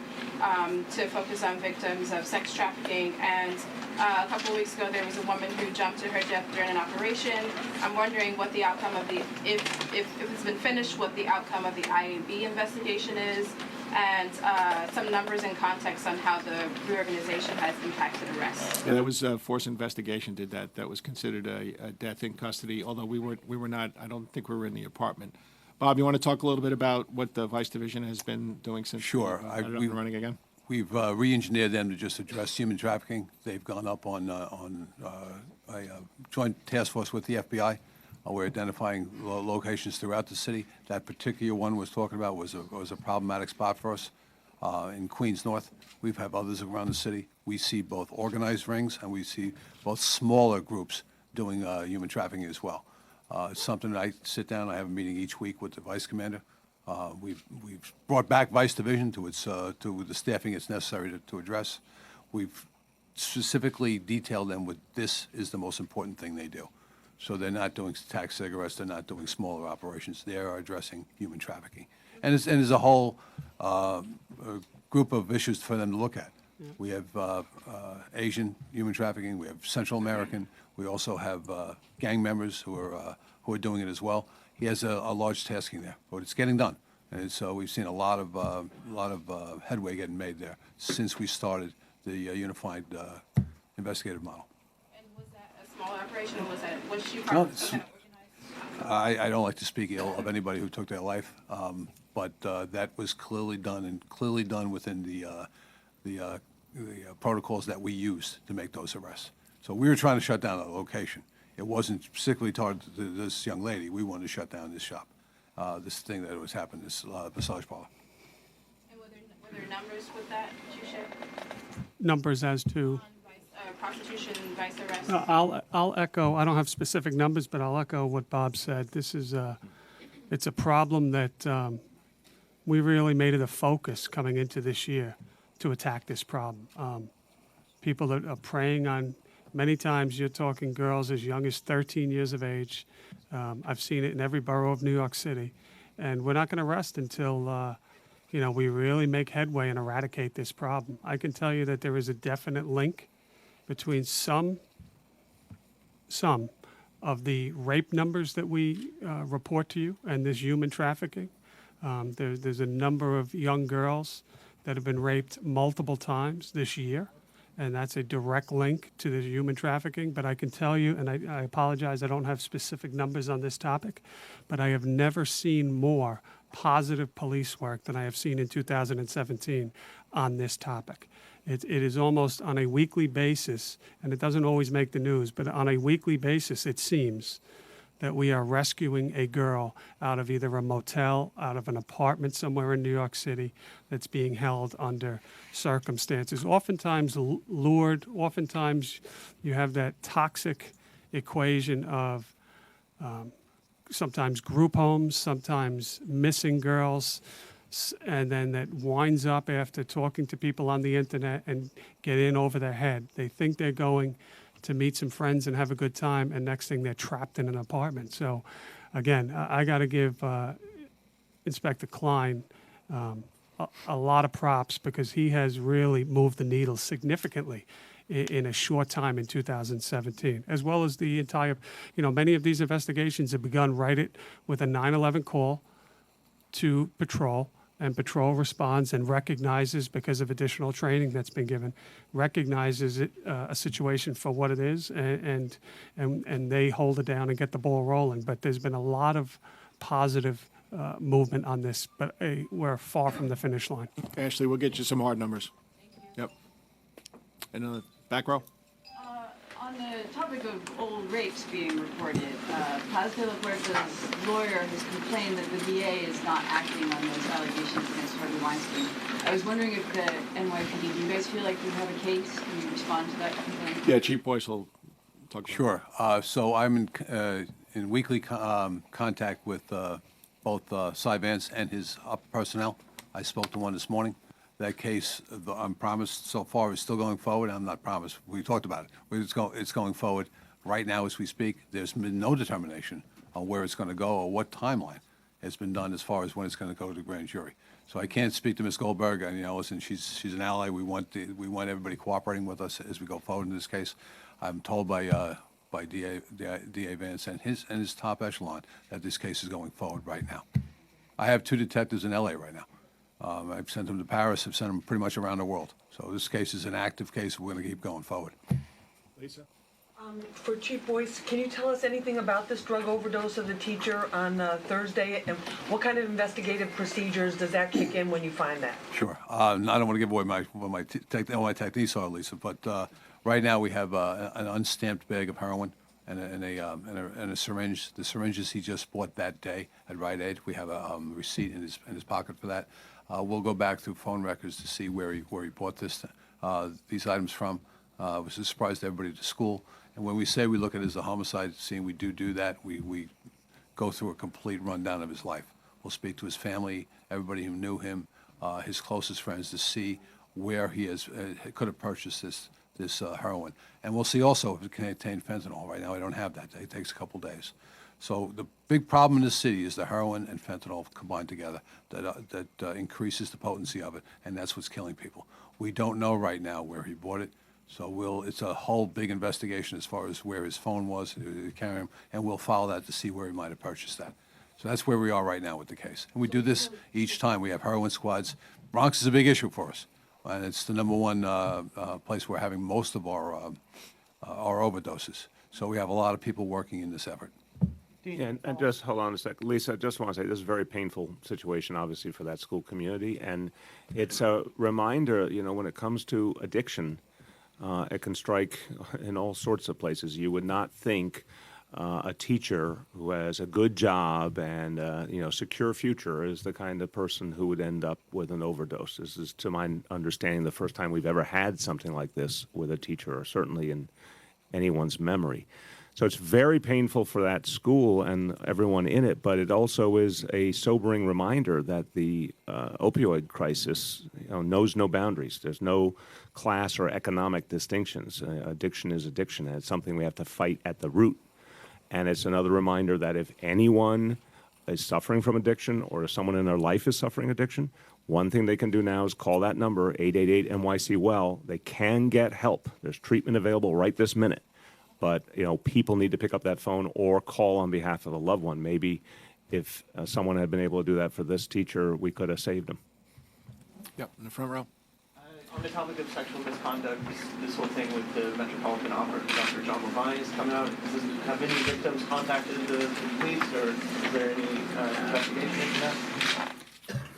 S16: to focus on victims of sex trafficking, and a couple of weeks ago, there was a woman who jumped to her death during an operation. I'm wondering what the outcome of if it's been finished, what the outcome of the IAB investigation is, and some numbers and context on how the reorganization has impacted arrests.
S1: Yeah, that was Force Investigation did that. That was considered a death in custody, although we were not, I don't think we were in the apartment. Bob, you want to talk a little bit about what the Vice Division has been doing since
S8: Sure.
S1: we're running again?
S8: We've re-engineered them to just address human trafficking. They've gone up on a joint task force with the FBI. We're identifying locations throughout the city. That particular one was talking about was a problematic spot for us in Queens North. We have others around the city. We see both organized rings and we see both smaller groups doing human trafficking as well. It's something that I sit down. I have a meeting each week with the vice commander. We've brought back Vice Division to the staffing it's necessary to address. We've specifically detailed them with this is the most important thing they do. So they're not doing tax cigarettes. They're not doing smaller operations. They are addressing human trafficking. And there's a whole group of issues for them to look at. We have Asian human trafficking. We have Central American. We also have gang members who are doing it as well. He has a large tasking there, but it's getting done. And so we've seen a lot of headway getting made there since we started the unified investigative model.
S16: And was that a small operation, or was she part of that organized?
S8: I don't like to speak ill of anybody who took their life, but that was clearly done and clearly done within the protocols that we used to make those arrests. So we were trying to shut down a location. It wasn't specifically targeted to this young lady. We wanted to shut down this shop, this thing that was happening, this massage parlor.
S16: And were there numbers with that that you shared?
S3: Numbers as to?
S16: Prostitution, vice arrest?
S3: I'll echo, I don't have specific numbers, but I'll echo what Bob said. This is it's a problem that we really made it a focus coming into this year to attack this problem. People that are preying on, many times you're talking girls as young as 13 years of age. I've seen it in every borough of New York City. And we're not going to rest until we really make headway and eradicate this problem. I can tell you that there is a definite link between some of the rape numbers that we report to you and this human trafficking. There's a number of young girls that have been raped multiple times this year, and that's a direct link to the human trafficking. But I can tell you, and I apologize, I don't have specific numbers on this topic, but I have never seen more positive police work than I have seen in 2017 on this topic. It is almost on a weekly basis, and it doesn't always make the news, but on a weekly basis, it seems that we are rescuing a girl out of either a motel, out of an apartment somewhere in New York City that's being held under circumstances, oftentimes lured, oftentimes you have that toxic equation of sometimes group homes, sometimes missing girls, and then that winds up after talking to people on the internet and get in over their head. They think they're going to meet some friends and have a good time, and next thing they're trapped in an apartment. So again, I got to give Inspector Klein a lot of props, because he has really moved the needle significantly in a short time in 2017, as well as the entire, many of these investigations have begun with a 9/11 call to patrol, and patrol responds and recognizes, because of additional training that's been given, recognizes it a situation for what it is, and they hold it down and get the ball rolling. But there's been a lot of positive movement on this, but we're far from the finish line.
S1: Ashley, we'll get you some hard numbers. Yep. And in the back row?
S18: On the topic of old rapes being reported, Paz de la Puerta's lawyer has complained that the VA is not acting on those allegations against Harvey Weinstein. I was wondering if the NYPD, do you guys feel like you have a case? Can you respond to that complaint?
S1: Yeah, Chief Boyce will talk about
S8: Sure. So I'm in weekly contact with both Cy Vance and his personnel. I spoke to one this morning. That case, I'm promised so far, is still going forward. I'm not promised. We talked about it. It's going forward right now as we speak. There's been no determination on where it's going to go or what timeline has been done as far as when it's going to go to the grand jury. So I can't speak to Ms. Goldberg. And, listen, she's an ally. We want everybody cooperating with us as we go forward in this case. I'm told by DA Vance and his top echelon that this case is going forward right now. I have 2 detectives in L.A. right now. I've sent them to Paris. I've sent them pretty much around the world. So this case is an active case. We're going to keep going forward.
S1: Lisa?
S6: For Chief Boyce, can you tell us anything about this drug overdose of the teacher on Thursday? And what kind of investigative procedures does that kick in when you find that?
S8: Sure. I don't want to give away what my techniques are, Lisa, but right now we have an unstamped bag of heroin and a syringe. The syringes he just bought that day at Rite Aid. We have a receipt in his pocket for that. We'll go back through phone records to see where he bought these items from. It was a surprise to everybody at the school. And when we say we look at it as a homicide scene, we do that. We go through a complete rundown of his life. We'll speak to his family, everybody who knew him, his closest friends, to see where he could have purchased this heroin. And we'll see also if it contained fentanyl. Right now I don't have that. It takes a couple days. So the big problem in the city is the heroin and fentanyl combined together that increases the potency of it, and that's what's killing people. We don't know right now where he bought it, so it's a whole big investigation as far as where his phone was, carrying him, and we'll follow that to see where he might have purchased that. So that's where we are right now with the case. And we do this each time. We have heroin squads. Bronx is a big issue for us, and it's the number one place we're having most of our overdoses. So we have a lot of people working in this effort.
S2: And just hold on a sec. Lisa, I just want to say this is a very painful situation, obviously, for that school community. And it's a reminder, when it comes to addiction, it can strike in all sorts of places. You would not think a teacher who has a good job and secure future is the kind of person who would end up with an overdose. This is, to my understanding, the first time we've ever had something like this with a teacher, or certainly in anyone's memory. So it's very painful for that school and everyone in it, but it also is a sobering reminder that the opioid crisis knows no boundaries. There's no class or economic distinctions. Addiction is addiction, and it's something we have to fight at the root. And it's another reminder that if anyone is suffering from addiction, or if someone in their life is suffering addiction, one thing they can do now is call that number, 888-NYC-WELL. They can get help. There's treatment available right this minute. But, people need to pick up that phone or call on behalf of a loved one. Maybe if someone had been able to do that for this teacher, we could have saved him.
S1: Yep, in the front row.
S19: On the topic of sexual misconduct, this whole thing with the Metropolitan Operative, Dr. John Levine, is coming out. Have any victims contacted the police, or is there any investigation into that?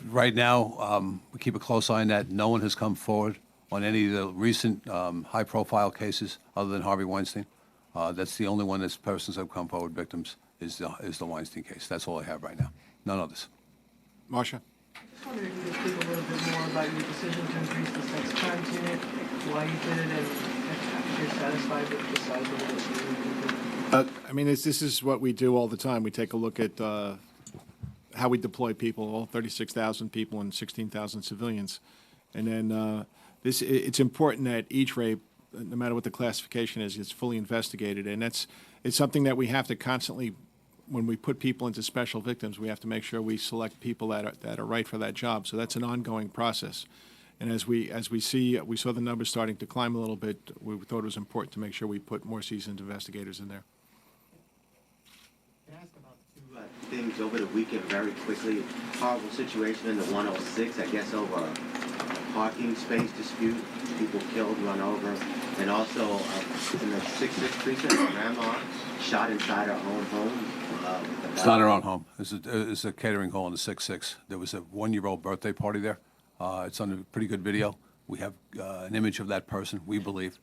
S8: Right now, we keep a close eye on that. No one has come forward on any of the recent high-profile cases other than Harvey Weinstein. That's the only one that's persons have come forward, victims, is the Weinstein case. That's all I have right now. None others.
S1: Marcia?
S6: Just wondering if you could speak a little bit more about your decision to increase the sex crimes unit, why you did it, and if you're satisfied with the size of it.
S1: This is what we do all the time. We take a look at how we deploy people, all 36,000 people and 16,000 civilians. And then it's important that each rape, no matter what the classification is fully investigated. And it's something that we have to constantly, when we put people into special victims, we have to make sure we select people that are right for that job. So that's an ongoing process. And as we saw the numbers starting to climb a little bit, we thought it was important to make sure we put more seasoned investigators in there.
S15: Can I ask about two things over the weekend very quickly? Horrible situation in the 106, I guess, over a parking space dispute. People killed, run over. And also in the 66 precinct, grandma shot inside her own home.
S8: It's not our own home. It's a catering hall in the 6-6. There was a one-year-old birthday party there. It's on a pretty good video. We have an image of that person, we believe.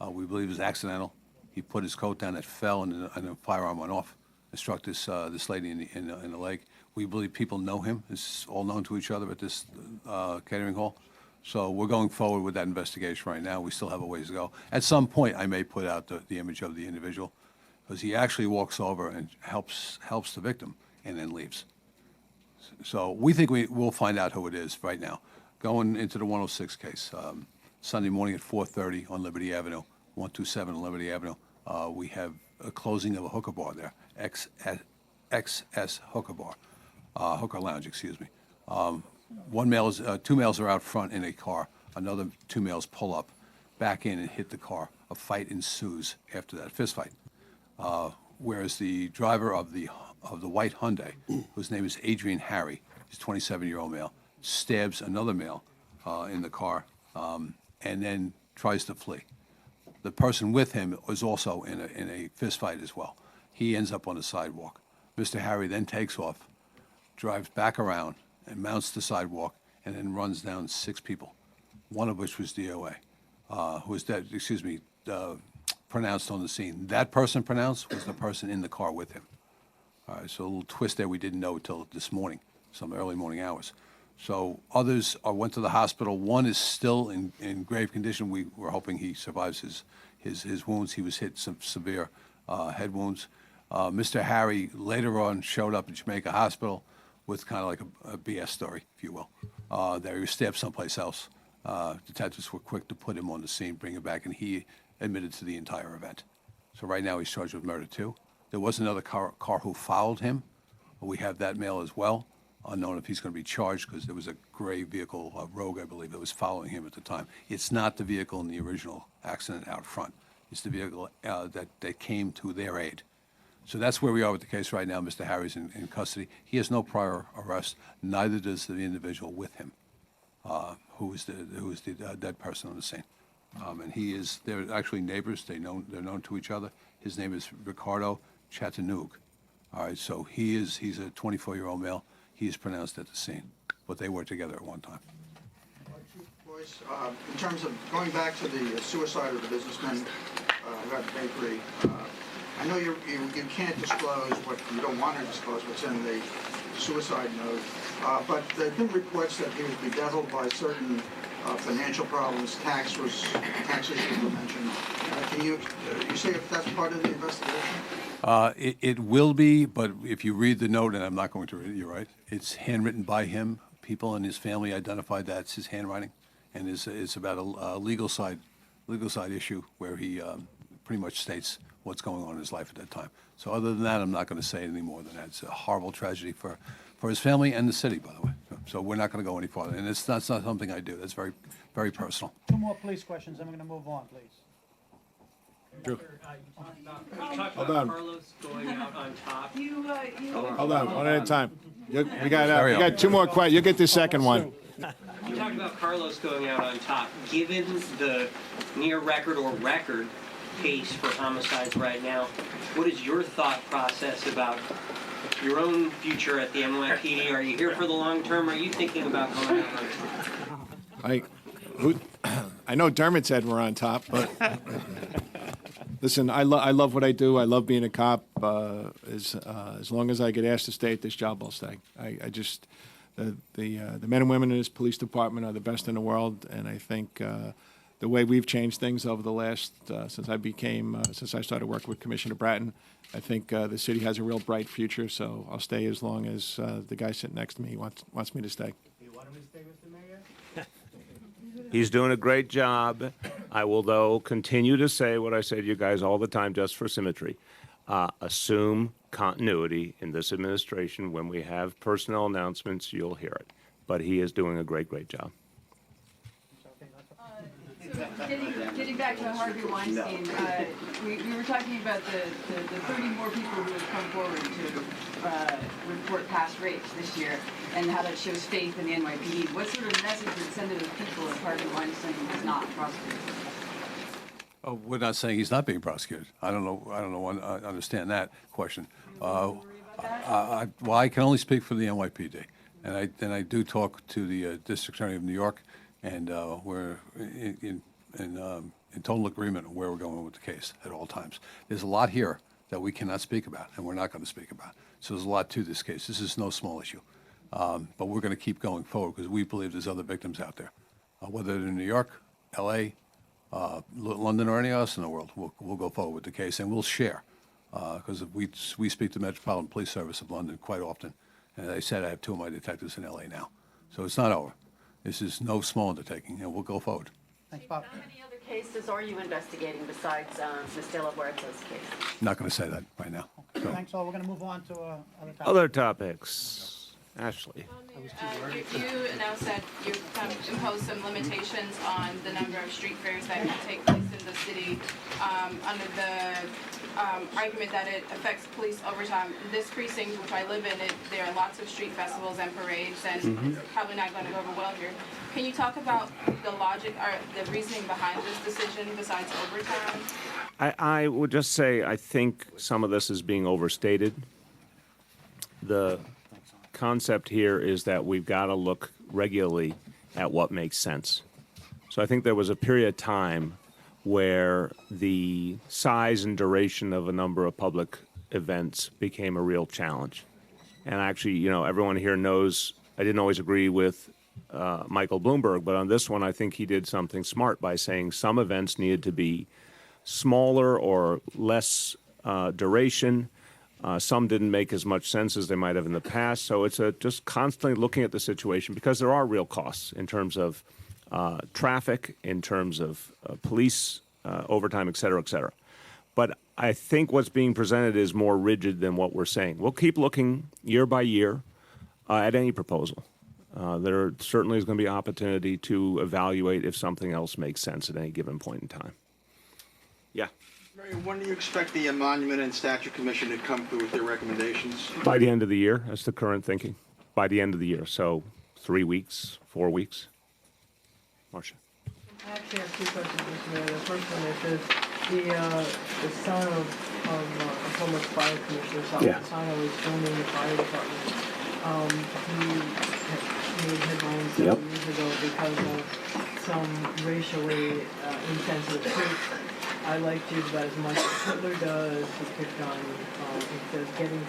S8: We believe it was accidental. He put his coat down, it fell, and a firearm went off and struck this lady in the leg. We believe people know him. It's all known to each other at this catering hall. So we're going forward with that investigation right now. We still have a ways to go. At some point, I may put out the image of the individual, because he actually walks over and helps the victim and then leaves. So we think we'll find out who it is right now. Going into the 106 case, Sunday morning at 4:30 on Liberty Avenue, 127 on Liberty Avenue, we have a closing of a hooker bar there, XS Hooker Bar, Hooker Lounge, excuse me. Two males are out front in a car. Another two males pull up, back in and hit the car. A fight ensues after that, fist fight. Whereas the driver of the white Hyundai, whose name is Adrian Harry, he's a 27-year-old male, stabs another male in the car and then tries to flee. The person with him was also in a fist fight as well. He ends up on the sidewalk. Mr. Harry then takes off, drives back around, and mounts the sidewalk, and then runs down 6 people, one of which was DOA, who was dead, pronounced on the scene. That person pronounced was the person in the car with him. All right, so a little twist there we didn't know until this morning, some early morning hours. So others went to the hospital. One is still in grave condition. We're hoping he survives his wounds. He was hit some severe head wounds. Mr. Harry later on showed up at Jamaica Hospital with kind of like a BS story, if you will. That he was stabbed someplace else. Detectives were quick to put him on the scene, bring him back, and he admitted to the entire event. So right now he's charged with murder too. There was another car who followed him. We have that male as well. Unknown if he's going to be charged because there was a gray vehicle, a Rogue, I believe, that was following him at the time. It's not the vehicle in the original accident out front. It's the vehicle that came to their aid. So that's where we are with the case right now. Mr. Harry's in custody. He has no prior arrest. Neither does the individual with him, who is the dead person on the scene. And they're actually neighbors. They're known to each other. His name is Ricardo Chattanooga. All right, so he's a 24-year-old male. He is pronounced at the scene, but they were together at one time.
S11: Chief Boyce, in terms of going back to the suicide of the businessman who had the bakery, I know you can't disclose what you don't want to disclose, what's in the suicide note, but there have been reports that he was bedeviled by certain financial problems, tax issues were mentioned. Can you say if that's part of the investigation?
S8: It will be, but if you read the note, and I'm not going to read it, you're right, it's handwritten by him. People in his family identified that's his handwriting, and it's about a legal side issue where he pretty much states what's going on in his life at that time. So other than that, I'm not going to say any more than that. It's a horrible tragedy for his family and the city, by the way. So we're not going to go any farther, and that's not something I do. That's very, very personal.
S4: Two more police questions, then we're going to move on, please.
S1: Drew.
S7: Hold
S1: on.
S7: Carlos going out on top.
S1: Hold on, one at a time. We got two more questions. You'll get the second one.
S7: You talked about Carlos going out on top. Given the near record or record pace for homicides right now, what is your thought process about your own future at the NYPD? Are you here for the long term? Or are you thinking about going out on top?
S1: I know Dermot said we're on top, but listen, I love what I do. I love being a cop. As long as I get asked to stay at this job, I'll stay. The men and women in this police department are the best in the world, and I think the way we've changed things over the last since I started working with Commissioner Bratton, I think the city has a real bright future. So I'll stay as long as the guy sitting next to me wants me to stay.
S4: You want him to stay with the mayor?
S2: He's doing a great job. I will, though, continue to say what I say to you guys all the time, just for symmetry. Assume continuity in this administration. When we have personnel announcements, you'll hear it. But he is doing a great, great job.
S18: Getting back to Harvey Weinstein, we were talking about the 30 more people who have come forward to report past rapes this year and how that shows faith in the NYPD. What sort of message would send to those people if Harvey Weinstein is not prosecuted?
S8: Oh, we're not saying he's not being prosecuted. I don't know. I understand that question. Well, I can only speak for the NYPD, and I do talk to the District Attorney of New York, and we're in total agreement on where we're going with the case at all times. There's a lot here that we cannot speak about, and we're not going to speak about. So there's a lot to this case. This is no small issue, but we're going to keep going forward because we believe there's other victims out there, whether they're in New York, L.A., London, or anywhere else in the world. We'll go forward with the case, and we'll share because we speak to the Metropolitan Police Service of London quite often. And as I said, I have two of my detectives in L.A. now. So it's not over. This is no small undertaking, and we'll go forward.
S4: Thanks, Bob.
S9: How many other cases are you investigating besides Ms. De La Huerta's case?
S8: Not going to say that right now. So.
S4: Thanks all. We're going to move on to other topics.
S2: Other topics. Ashley.
S16: You announced that you imposed some limitations on the number of street fairs that can take place in the city under the argument that it affects police overtime. This precinct, which I live in, there are lots of street festivals and parades, and probably not going to go over well here. Can you talk about the logic or the reasoning behind this decision besides overtime?
S2: I would just say I think some of this is being overstated. The concept here is that we've got to look regularly at what makes sense. So I think there was a period of time where the size and duration of a number of public events became a real challenge. And actually, everyone here knows I didn't always agree with Michael Bloomberg, but on this one, I think he did something smart by saying some events needed to be smaller or less duration. Some didn't make as much sense as they might have in the past. So it's just constantly looking at the situation because there are real costs in terms of traffic, in terms of police overtime, et cetera, et cetera. But I think what's being presented is more rigid than what we're saying. We'll keep looking year by year at any proposal. There certainly is going to be opportunity to evaluate if something else makes sense at any given point in time. Yeah.
S11: Mary, when do you expect the Monument and Statue Commission to come through with their recommendations?
S2: By the end of the year, that's the current thinking. By the end of the year, so 3 weeks, 4 weeks. Marcia.
S20: I actually have two questions, Mr. Mayor. The first one is,
S6: The son of a former fire commissioner,
S1: Yeah.
S6: Salvatano, was joining the fire department. He made headlines
S1: Yep.
S6: several years ago because of some racially insensitive tweets. I liked you about as much as Hitler does. He picked on, he says, getting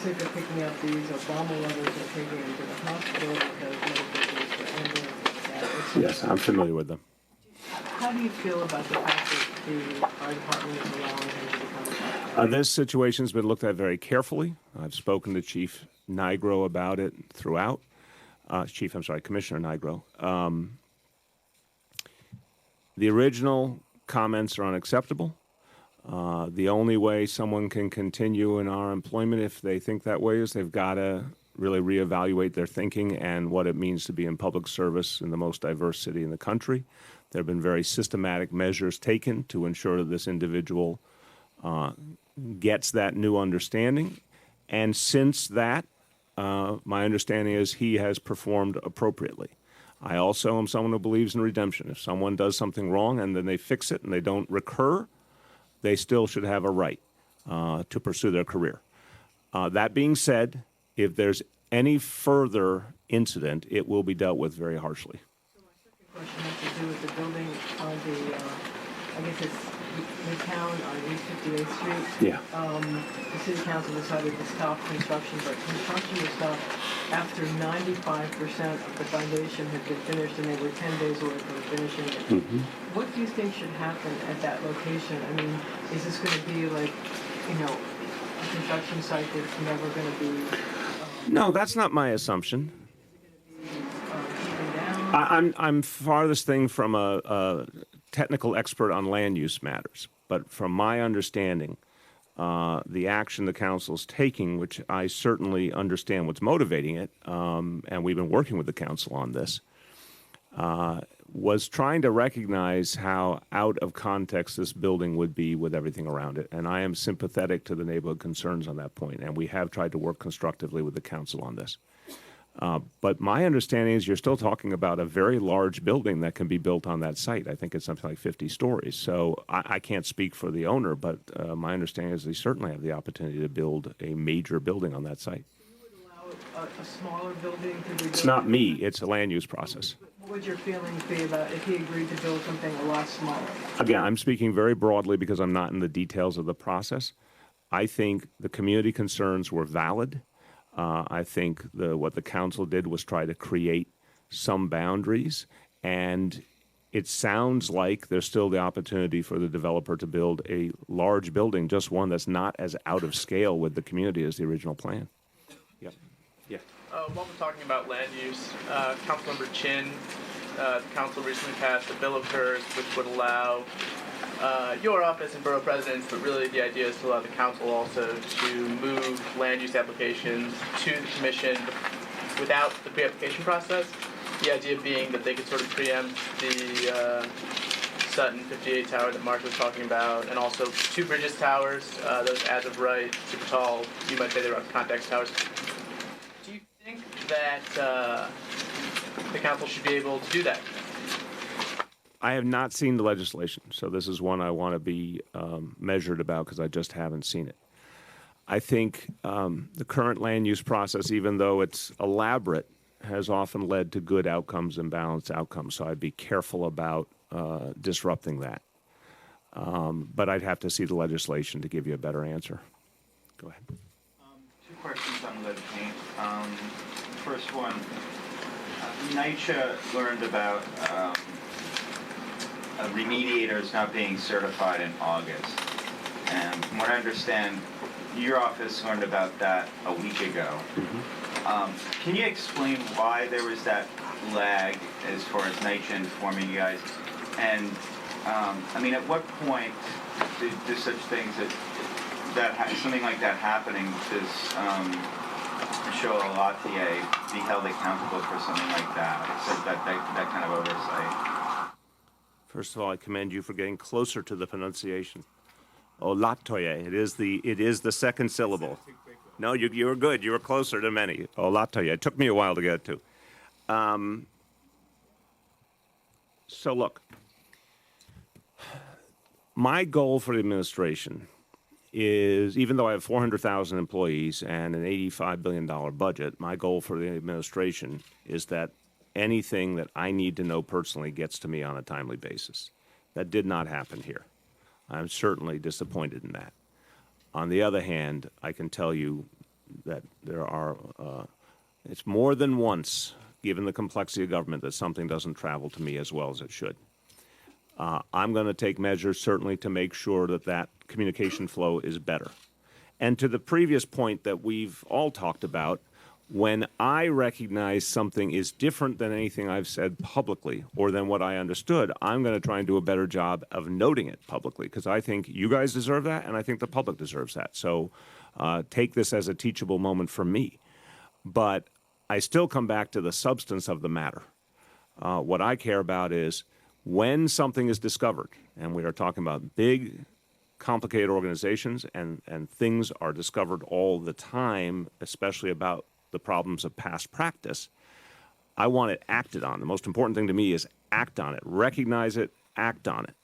S6: sick of picking up these Obama lovers and taking them to the hospital because medical bills for ambulances.
S2: Yes, I'm familiar with them.
S6: How do you feel about the fact that the fire department is allowing him to become a fire?
S2: This situation's been looked at very carefully. I've spoken to Chief Nigro about it throughout. Commissioner Nigro. The original comments are unacceptable. The only way someone can continue in our employment if they think that way is they've got to really reevaluate their thinking and what it means to be in public service in the most diverse city in the country. There have been very systematic measures taken to ensure that this individual gets that new understanding. And since that, my understanding is he has performed appropriately. I also am someone who believes in redemption. If someone does something wrong and then they fix it and they don't recur, they still should have a right to pursue their career. That being said, if there's any further incident, it will be dealt with very harshly.
S6: Question has to do with the building on the, I guess it's the town on East 58th Street.
S2: Yeah.
S6: The city council decided to stop construction, but construction was stopped after 95% of the foundation had been finished, and they were 10 days away from finishing it.
S2: Mm-hmm.
S6: What do you think should happen at that location? I mean, is this going to be like, a construction site that's never going to be?
S2: No, that's not my assumption.
S6: Taken down?
S2: I'm farthest thing from a technical expert on land use matters, but from my understanding, the action the council's taking, which I certainly understand what's motivating it, and we've been working with the council on this, was trying to recognize how out of context this building would be with everything around it. And I am sympathetic to the neighborhood concerns on that point, and we have tried to work constructively with the council on this. But my understanding is you're still talking about a very large building that can be built on that site. I think it's something like 50 stories. So I can't speak for the owner, but my understanding is they certainly have the opportunity to build a major building on that site.
S6: Allow a smaller building to be built?
S2: It's not me, it's a land use process.
S6: What would your feelings be about if he agreed to build something a lot smaller?
S2: Again, I'm speaking very broadly because I'm not in the details of the process. I think the community concerns were valid. I think what the council did was try to create some boundaries, and it sounds like there's still the opportunity for the developer to build a large building, just one that's not as out of scale with the community as the original plan. Yep. Yeah.
S19: While we're talking about land use, Councilmember Chin, the council recently passed a bill of hers which would allow your office and borough presidents, but really the idea is to allow the council also to move land use applications to the commission without the pre-application process. The idea being that they could sort of preempt the Sutton 58 tower that Mark was talking about, and also 2 Bridges towers, those as of right, super tall, you might say they're context towers. Do you think that the council should be able to do that?
S2: I have not seen the legislation, so this is one I want to be measured about because I just haven't seen it. I think the current land use process, even though it's elaborate, has often led to good outcomes and balanced outcomes, so I'd be careful about disrupting that. But I'd have to see the legislation to give you a better answer. Go ahead.
S5: 2 questions on lead paint. First one, NYCHA learned about remediators not being certified in August. And from what I understand, your office learned about that a week ago. Can you explain why there was that lag as far as NYCHA informing you guys? And I mean, at what point do such things something like that happening, does Michelle Latier be held accountable for something like that? Except that kind of oversight.
S2: First of all, I commend you for getting closer to the pronunciation. Olatoye. It is the second syllable. No, you were good. You were closer than many. Olatoye. It took me a while to get to. So look, My goal for the administration is, even though I have 400,000 employees and an $85 billion budget, my goal for the administration is that anything that I need to know personally gets to me on a timely basis. That did not happen here. I'm certainly disappointed in that. On the other hand, I can tell you that there are, it's more than once, given the complexity of government, that something doesn't travel to me as well as it should. I'm going to take measures certainly to make sure that that communication flow is better. And to the previous point that we've all talked about, when I recognize something is different than anything I've said publicly or than what I understood, I'm going to try and do a better job of noting it publicly, because I think you guys deserve that and I think the public deserves that. So take this as a teachable moment for me. But I still come back to the substance of the matter. What I care about is when something is discovered, and we are talking about big, complicated organizations, and things are discovered all the time, especially about the problems of past practice, I want it acted on. The most important thing to me is act on it, recognize it, act on it.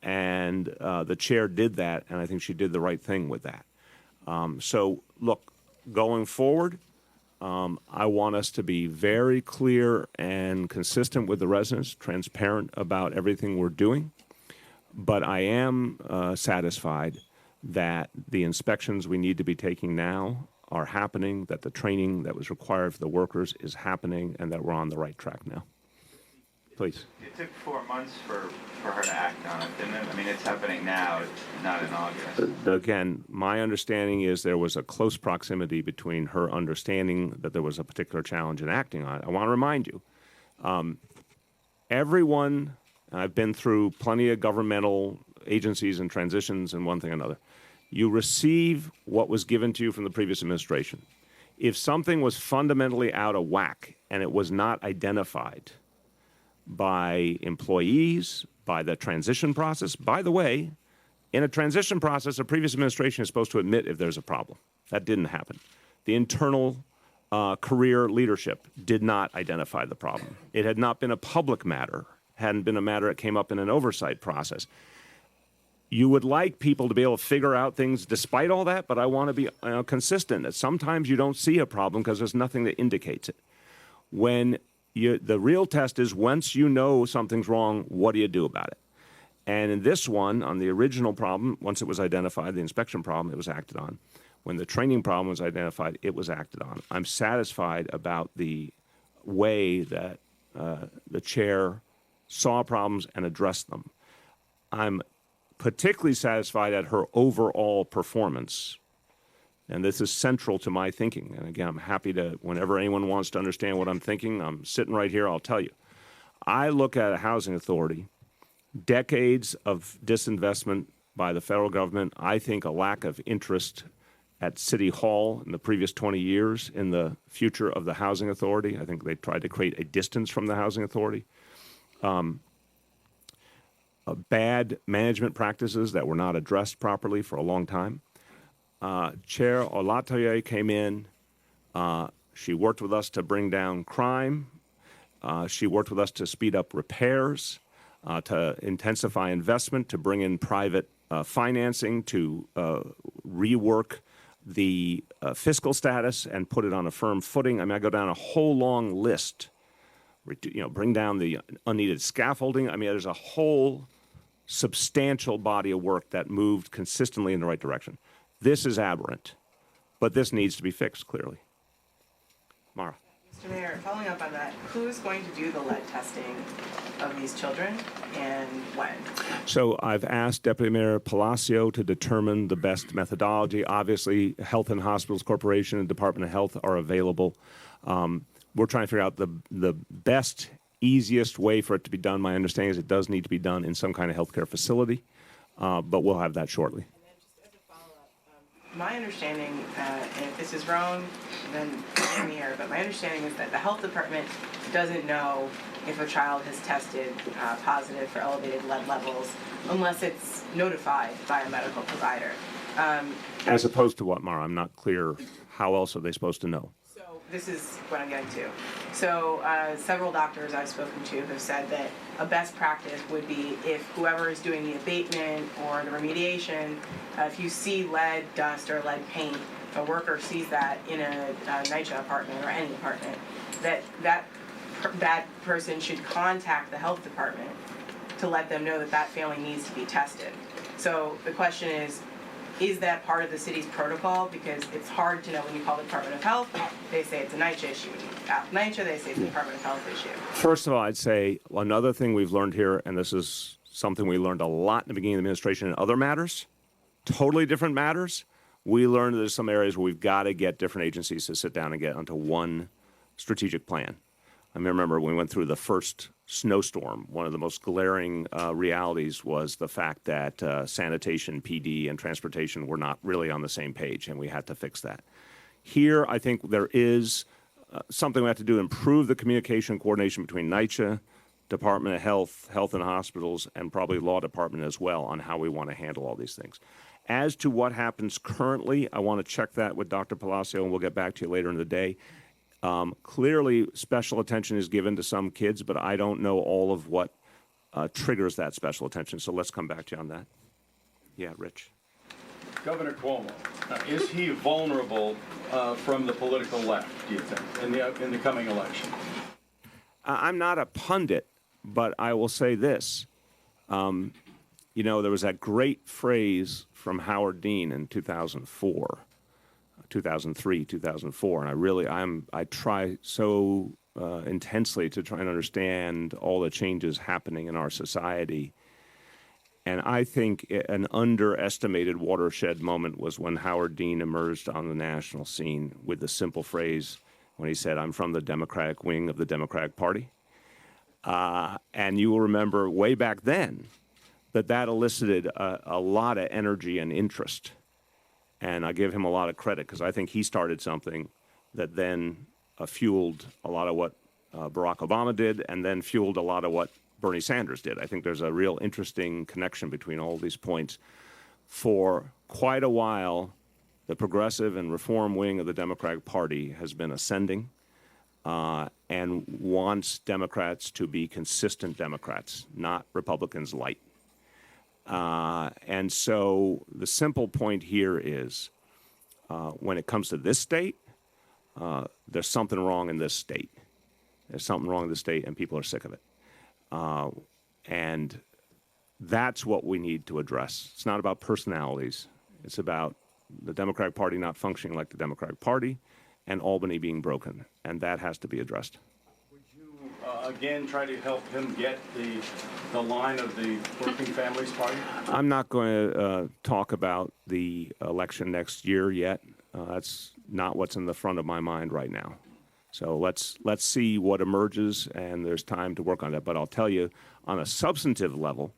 S2: And the chair did that, and I think she did the right thing with that. So, look, going forward, I want us to be very clear and consistent with the residents, transparent about everything we're doing. But I am satisfied that the inspections we need to be taking now are happening, that the training that was required for the workers is happening, and that we're on the right track now. Please.
S5: It took 4 months for her to act on it, didn't it? I mean, it's happening now, not in August.
S2: Again, my understanding is there was a close proximity between her understanding that there was a particular challenge and acting on it. I want to remind you, everyone, I've been through plenty of governmental agencies and transitions and one thing or another. You receive what was given to you from the previous administration. If something was fundamentally out of whack and it was not identified by employees, by the transition process. By the way, in a transition process, a previous administration is supposed to admit if there's a problem. That didn't happen. The internal career leadership did not identify the problem. It had not been a public matter, hadn't been a matter that came up in an oversight process. You would like people to be able to figure out things despite all that, but I want to be consistent that sometimes you don't see a problem because there's nothing that indicates it. When the real test is once you know something's wrong, what do you do about it? And in this one, on the original problem, once it was identified, the inspection problem, it was acted on. When the training problem was identified, it was acted on. I'm satisfied about the way that the chair saw problems and addressed them. I'm particularly satisfied at her overall performance. And this is central to my thinking. And again, I'm happy to, whenever anyone wants to understand what I'm thinking, I'm sitting right here, I'll tell you. I look at a housing authority, decades of disinvestment by the federal government, I think a lack of interest at City Hall in the previous 20 years in the future of the housing authority. I think they tried to create a distance from the housing authority. Bad management practices that were not addressed properly for a long time. Chair Olatoye came in. She worked with us to bring down crime. She worked with us to speed up repairs, to intensify investment, to bring in private financing, to rework the fiscal status and put it on a firm footing. I mean, I go down a whole long list. Bring down the unneeded scaffolding. I mean, there's a whole substantial body of work that moved consistently in the right direction. This is aberrant, but this needs to be fixed, clearly. Mara.
S20: Mr. Mayor, following up on that, who's going to do the lead testing of these children and when?
S2: So I've asked Deputy Mayor Blasio to determine the best methodology. Obviously, Health and Hospitals Corporation and Department of Health are available. We're trying to figure out the best, easiest way for it to be done. My understanding is it does need to be done in some kind of healthcare facility, but we'll have that shortly.
S20: My understanding, and if this is wrong, then correct me here, but my understanding is that the health department doesn't know if a child has tested positive for elevated lead levels unless it's notified by a medical provider.
S2: As opposed to what, Mara? I'm not clear. How else are they supposed to know?
S20: So this is what I'm getting to. So several doctors I've spoken to have said that a best practice would be if whoever is doing the abatement or the remediation, if you see lead, dust, or lead paint, a worker sees that in a NYCHA apartment or any apartment, that person should contact the health department to let them know that that family needs to be tested. So the question is that part of the city's protocol? Because it's hard to know when you call the Department of Health, they say it's a NYCHA issue. When you ask NYCHA, they say it's a Department of Health issue.
S2: First of all, I'd say another thing we've learned here, and this is something we learned a lot in the beginning of the administration in other matters, totally different matters. We learned there's some areas where we've got to get different agencies to sit down and get onto one strategic plan. I remember when we went through the first snowstorm, one of the most glaring realities was the fact that sanitation, PD, and transportation were not really on the same page, and we had to fix that. Here, I think there is something we have to do to improve the communication and coordination between NYCHA, Department of Health, Health and Hospitals, and probably Law Department as well on how we want to handle all these things. As to what happens currently, I want to check that with Dr. Blasio, and we'll get back to you later in the day. Clearly, special attention is given to some kids, but I don't know all of what triggers that special attention. So let's come back to you on that. Yeah, Rich.
S21: Governor Cuomo, is he vulnerable from the political left, do you think, in the coming election?
S2: I'm not a pundit, but I will say this. You know, there was that great phrase from Howard Dean in 2004. 2003, 2004, and I try so intensely to try and understand all the changes happening in our society. And I think an underestimated watershed moment was when Howard Dean emerged on the national scene with the simple phrase when he said, "I'm from the Democratic wing of the Democratic Party." And you will remember way back then that elicited a lot of energy and interest. And I give him a lot of credit because I think he started something that then fueled a lot of what Barack Obama did and then fueled a lot of what Bernie Sanders did. I think there's a real interesting connection between all these points. For quite a while, the progressive and reform wing of the Democratic Party has been ascending and wants Democrats to be consistent Democrats, not Republicans light. And so the simple point here is when it comes to this state, there's something wrong in this state. There's something wrong in this state, and people are sick of it. And that's what we need to address. It's not about personalities. It's about the Democratic Party not functioning like the Democratic Party and Albany being broken, and that has to be addressed.
S21: Again, try to help him get the line of the Working Families Party?
S2: I'm not going to talk about the election next year yet. That's not what's in the front of my mind right now. So let's see what emerges, and there's time to work on that. But I'll tell you, on a substantive level,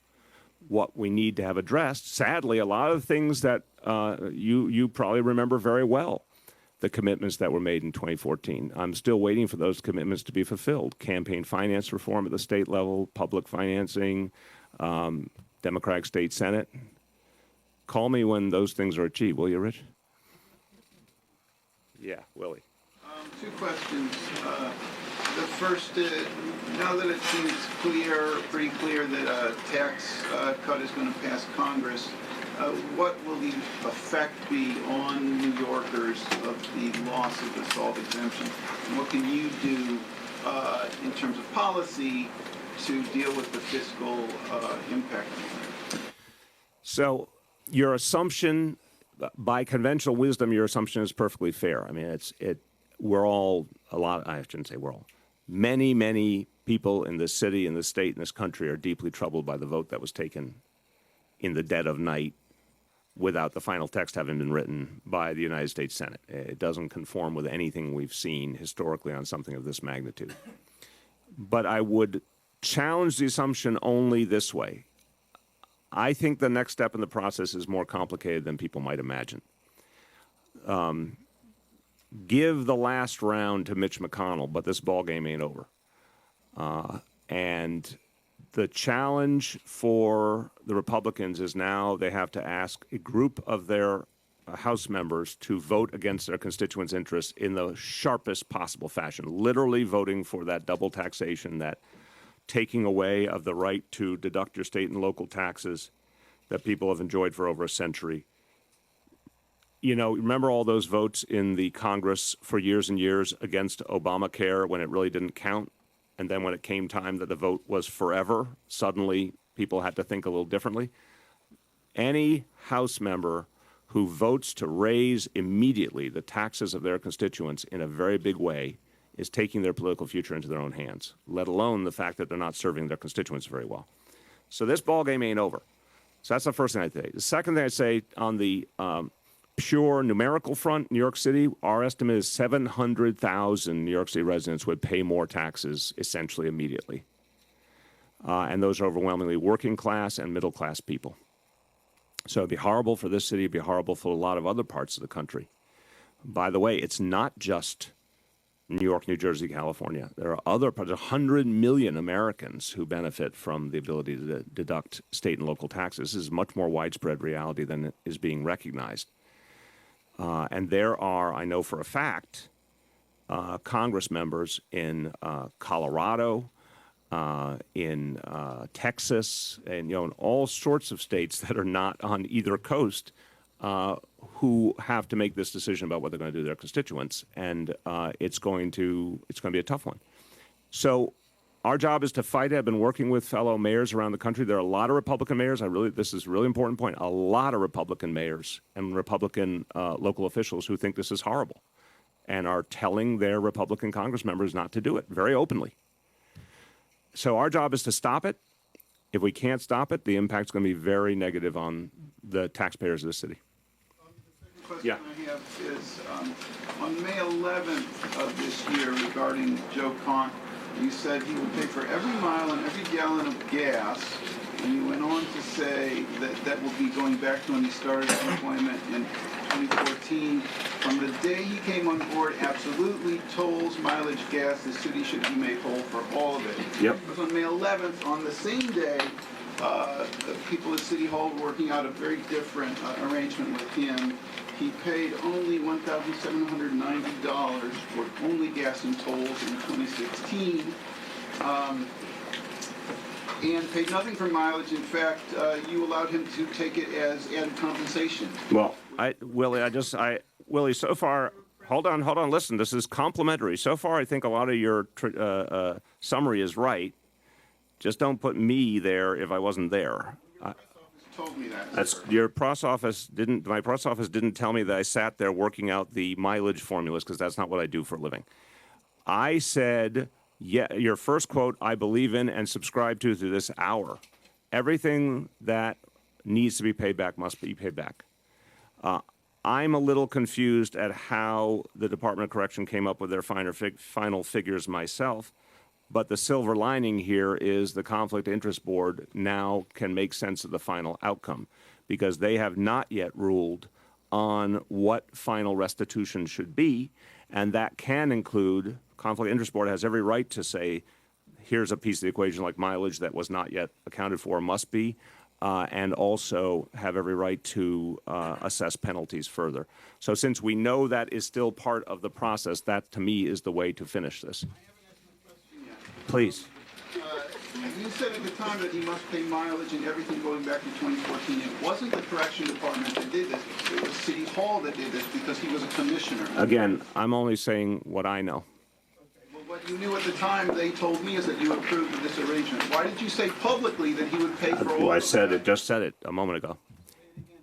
S2: what we need to have addressed, sadly, a lot of things that you probably remember very well, the commitments that were made in 2014. I'm still waiting for those commitments to be fulfilled. Campaign finance reform at the state level, public financing, Democratic State Senate. Call me when those things are achieved, will you, Rich? Yeah, Willie.
S22: Two questions. The first, now that it seems pretty clear that a tax cut is going to pass Congress, what will the effect be on New Yorkers of the loss of the SALT exemption? And what can you do in terms of policy to deal with the fiscal impact?
S2: So your assumption, by conventional wisdom, your assumption is perfectly fair. I mean, we're all, I shouldn't say we're all, many people in this city, in this state, in this country are deeply troubled by the vote that was taken in the dead of night without the final text having been written by the United States Senate. It doesn't conform with anything we've seen historically on something of this magnitude. But I would challenge the assumption only this way. I think the next step in the process is more complicated than people might imagine. Give the last round to Mitch McConnell, but this ballgame ain't over. And the challenge for the Republicans is now they have to ask a group of their House members to vote against their constituents' interests in the sharpest possible fashion, literally voting for that double taxation, that taking away of the right to deduct your state and local taxes that people have enjoyed for over a century. You know, remember all those votes in the Congress for years and years against Obamacare when it really didn't count? And then when it came time that the vote was forever, suddenly people had to think a little differently. Any House member who votes to raise immediately the taxes of their constituents in a very big way is taking their political future into their own hands, let alone the fact that they're not serving their constituents very well. So this ballgame ain't over. So that's the first thing I'd say. The second thing I'd say on the pure numerical front, New York City, our estimate is 700,000 New York City residents would pay more taxes essentially immediately. And those are overwhelmingly working class and middle class people. So it'd be horrible for this city, it'd be horrible for a lot of other parts of the country. By the way, it's not just New York, New Jersey, California. There are other parts, 100 million Americans who benefit from the ability to deduct state and local taxes. This is much more widespread reality than is being recognized. And there are, I know for a fact, Congress members in Colorado, in Texas, and in all sorts of states that are not on either coast, who have to make this decision about what they're going to do to their constituents, and it's going to be a tough one. So our job is to fight it. I've been working with fellow mayors around the country. There are a lot of Republican mayors. This is a really important point. A lot of Republican mayors and Republican local officials who think this is horrible and are telling their Republican Congress members not to do it very openly. So our job is to stop it. If we can't stop it, the impact's going to be very negative on the taxpayers of the city.
S22: The second question I have is, on May 11th of this year, regarding Joe Kahn, you said he would pay for every mile and every gallon of gas, and you went on to say that that will be going back to when he started his employment in 2014. From the day he came on board, absolutely tolls, mileage, gas, the city should be made whole for all of it.
S2: Yep.
S22: It was on May 11th, on the same day, the people at City Hall were working out a very different arrangement with him. He paid only $1,790 for only gas and tolls in 2016. And paid nothing for mileage. In fact, you allowed him to take it as added compensation.
S2: Well, Willie, so far, hold on, listen, this is complimentary. So far, I think a lot of your summary is right. Just don't put me there if I wasn't there.
S22: Told me that.
S2: That's your press office didn't. My press office didn't tell me that I sat there working out the mileage formulas because that's not what I do for a living. I said, yeah, your first quote, I believe in and subscribe to through this hour. Everything that needs to be paid back must be paid back. I'm a little confused at how the Department of Correction came up with their final figures myself. But the silver lining here is the Conflict Interest Board now can make sense of the final outcome because they have not yet ruled on what final restitution should be, and that can include, Conflict Interest Board has every right to say, here's a piece of the equation like mileage that was not yet accounted for, must be, and also have every right to assess penalties further. So since we know that is still part of the process, that to me is the way to finish this. Please.
S22: You said at the time that he must pay mileage and everything going back to 2014. It wasn't the correction department that did this. It was City Hall that did this because he was a commissioner.
S2: Again, I'm only saying what I know.
S22: Well, what you knew at the time, they told me, is that you approved of this arrangement. Why did you say publicly that he would pay for all
S2: I
S22: of
S2: said
S22: that?
S2: it, just said it a moment ago.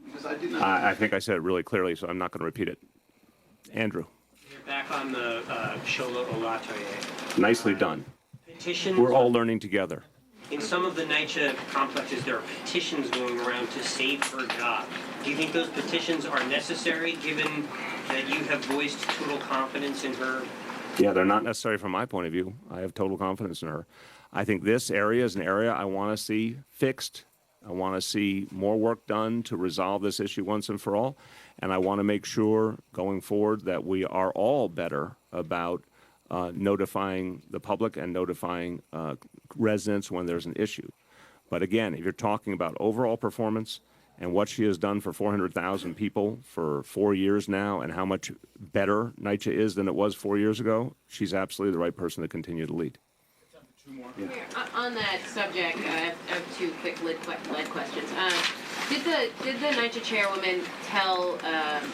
S22: Because I did not.
S2: I think I said it really clearly, so I'm not going to repeat it. Andrew.
S7: Back on the Sholo Olatoye.
S2: Nicely done.
S7: Petitions.
S2: We're all learning together.
S7: In some of the NYCHA complexes, there are petitions going around to save her job. Do you think those petitions are necessary, given that you have voiced total confidence in her?
S2: Yeah, they're not necessary from my point of view. I have total confidence in her. I think this area is an area I want to see fixed. I want to see more work done to resolve this issue once and for all. And I want to make sure going forward that we are all better about notifying the public and notifying residents when there's an issue. But again, if you're talking about overall performance and what she has done for 400,000 people for 4 years now, and how much better NYCHA is than it was 4 years ago, she's absolutely the right person to continue to lead.
S9: Mayor, on that subject, I have two quick lead questions. Did the NYCHA chairwoman tell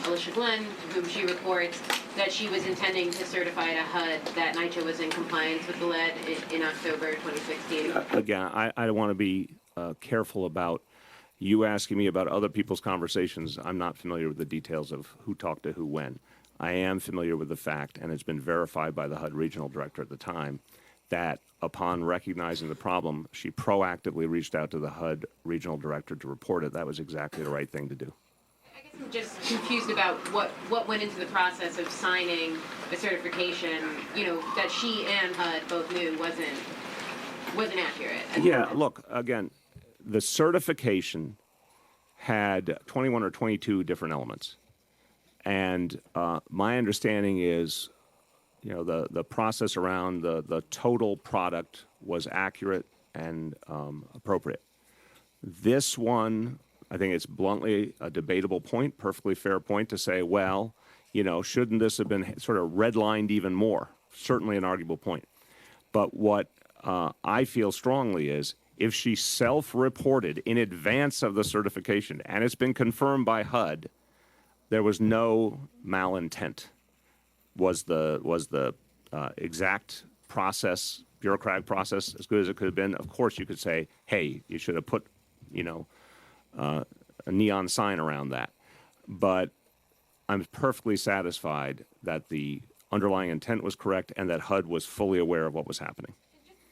S9: Alicia Glenn, to whom she reports, that she was intending to certify to HUD that NYCHA was in compliance with the lead in October 2016?
S2: Again, I want to be careful about you asking me about other people's conversations. I'm not familiar with the details of who talked to who when. I am familiar with the fact, and it's been verified by the HUD regional director at the time, that upon recognizing the problem, she proactively reached out to the HUD regional director to report it. That was exactly the right thing to do.
S9: I guess I'm just confused about what went into the process of signing a certification, that she and HUD both knew wasn't accurate.
S2: Yeah, look, again, the certification had 21 or 22 different elements. And my understanding is, the process around the total product was accurate and appropriate. This one, I think it's bluntly a debatable point, perfectly fair point to say, well, shouldn't this have been sort of redlined even more? Certainly an arguable point. But what I feel strongly is, if she self-reported in advance of the certification, and it's been confirmed by HUD, there was no malintent. Was the exact process, bureaucratic process, as good as it could have been? Of course, you could say, hey, you should have put, a neon sign around that. But I'm perfectly satisfied that the underlying intent was correct and that HUD was fully aware of what was happening.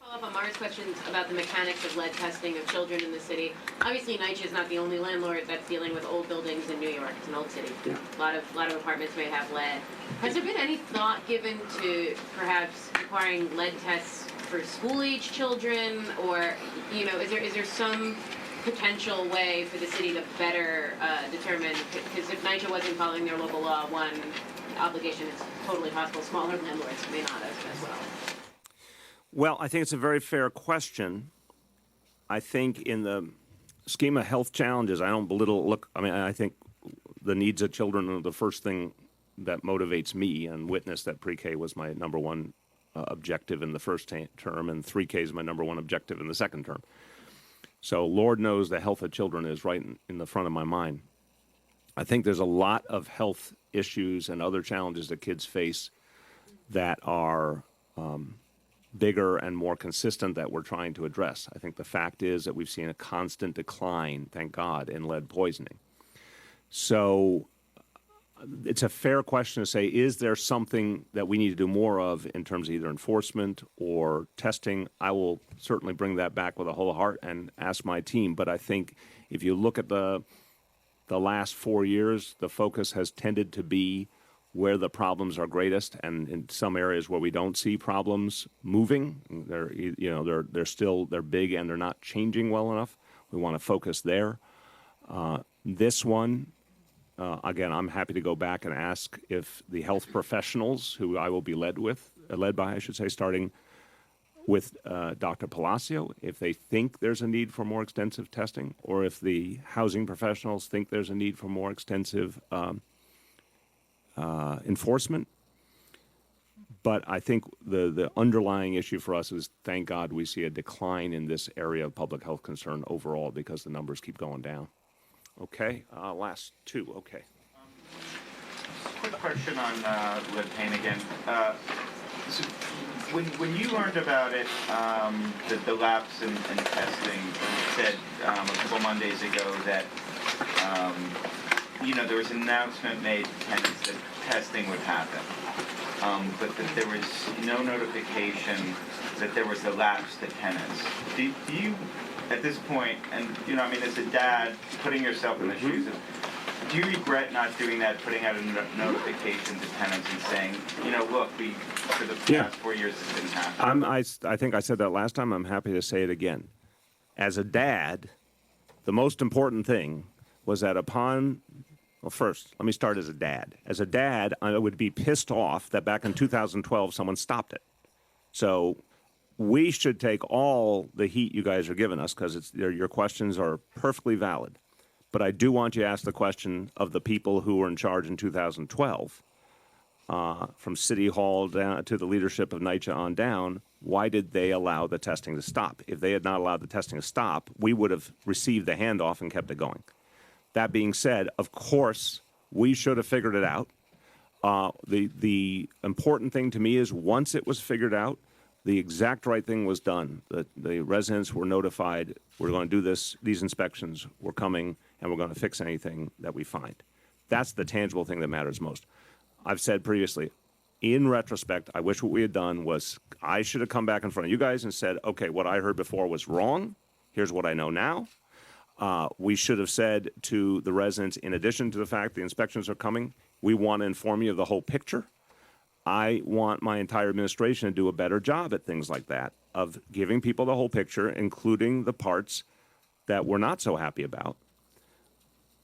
S9: Follow up on Mara's questions about the mechanics of lead testing of children in the city. Obviously, NYCHA is not the only landlord that's dealing with old buildings in New York. It's an old city.
S2: Yeah.
S9: A lot of apartments may have lead. Has there been any thought given to perhaps requiring lead tests for school-age children, or is there some potential way for the city to better determine? Because if NYCHA wasn't following their local law, one obligation is totally possible. Smaller landlords may not as well.
S2: Well, I think it's a very fair question. I think in the scheme of health challenges, I don't belittle. I think the needs of children are the first thing that motivates me, and witness that pre-K was my number one objective in the first term, and 3K is my number one objective in the second term. So Lord knows the health of children is right in the front of my mind. I think there's a lot of health issues and other challenges that kids face that are bigger and more consistent that we're trying to address. I think the fact is that we've seen a constant decline, thank God, in lead poisoning. So it's a fair question to say, is there something that we need to do more of in terms of either enforcement or testing? I will certainly bring that back with a whole heart and ask my team. But I think if you look at the last 4 years, the focus has tended to be where the problems are greatest, and in some areas where we don't see problems moving, they're big and they're not changing well enough. We want to focus there. This one, again, I'm happy to go back and ask if the health professionals, who I will be led by, starting with Dr. Blasio, if they think there's a need for more extensive testing, or if the housing professionals think there's a need for more extensive enforcement. But I think the underlying issue for us is, thank God, we see a decline in this area of public health concern overall because the numbers keep going down. Okay, last two, okay.
S5: Quick question on lead paint again. So when you learned about it, the lapse in testing, you said a couple Mondays ago that there was an announcement made to tenants that testing would happen, but that there was no notification that there was a lapse to tenants. Do you, at this point, and as a dad, putting yourself in the shoes of, do you regret not doing that, putting out a notification to tenants and saying, look, for the past 4 years this didn't happen?
S2: I think I said that last time. I'm happy to say it again. As a dad, the most important thing was that first, let me start as a dad. As a dad, I would be pissed off that back in 2012 someone stopped it. So we should take all the heat you guys are giving us, because your questions are perfectly valid. But I do want you to ask the question of the people who were in charge in 2012, from City Hall down to the leadership of NYCHA on down, why did they allow the testing to stop? If they had not allowed the testing to stop, we would have received the handoff and kept it going. That being said, of course, we should have figured it out. The important thing to me is once it was figured out, the exact right thing was done. The residents were notified, we're going to do this, these inspections, we're coming, and we're going to fix anything that we find. That's the tangible thing that matters most. I've said previously, in retrospect, I wish what we had done was I should have come back in front of you guys and said, okay, what I heard before was wrong. Here's what I know now. We should have said to the residents, in addition to the fact the inspections are coming, we want to inform you of the whole picture. I want my entire administration to do a better job at things like that, of giving people the whole picture, including the parts that we're not so happy about.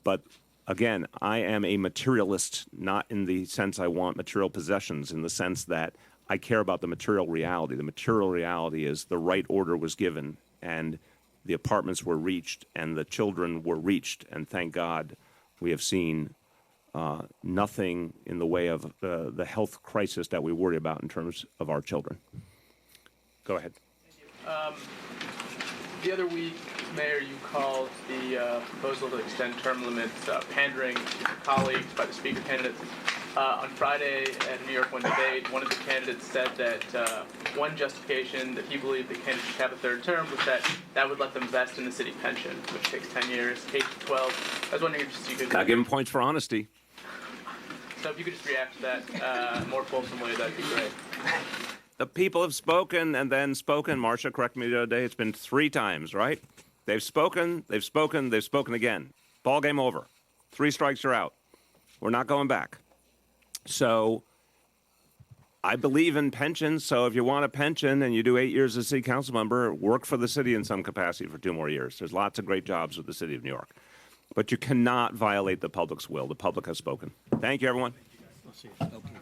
S2: But again, I am a materialist, not in the sense I want material possessions, in the sense that I care about the material reality. The material reality is the right order was given, and the apartments were reached, and the children were reached, and thank God we have seen nothing in the way of the health crisis that we worry about in terms of our children. Go ahead.
S10: The other week, Mayor, you called the proposal to extend term limits pandering to your colleagues by the Speaker candidates. On Friday at a New York One debate, one of the candidates said that one justification that he believed the candidates should have a third term was that would let them vest in the city pension, which takes 10 years, K to 12. I was wondering if you could...
S2: I give him points for honesty.
S10: So if you could just react to that more fulsome way, that'd be great.
S2: The people have spoken and then spoken. Marcia, correct me the other day, it's been 3 times, right? They've spoken, they've spoken, they've spoken again. Ball game over. 3 strikes, you're out. We're not going back. So I believe in pensions, so if you want a pension and you do 8 years as a city council member, work for the city in some capacity for 2 more years. There's lots of great jobs with the city of New York. But you cannot violate the public's will. The public has spoken. Thank you, everyone.
S8: Okay.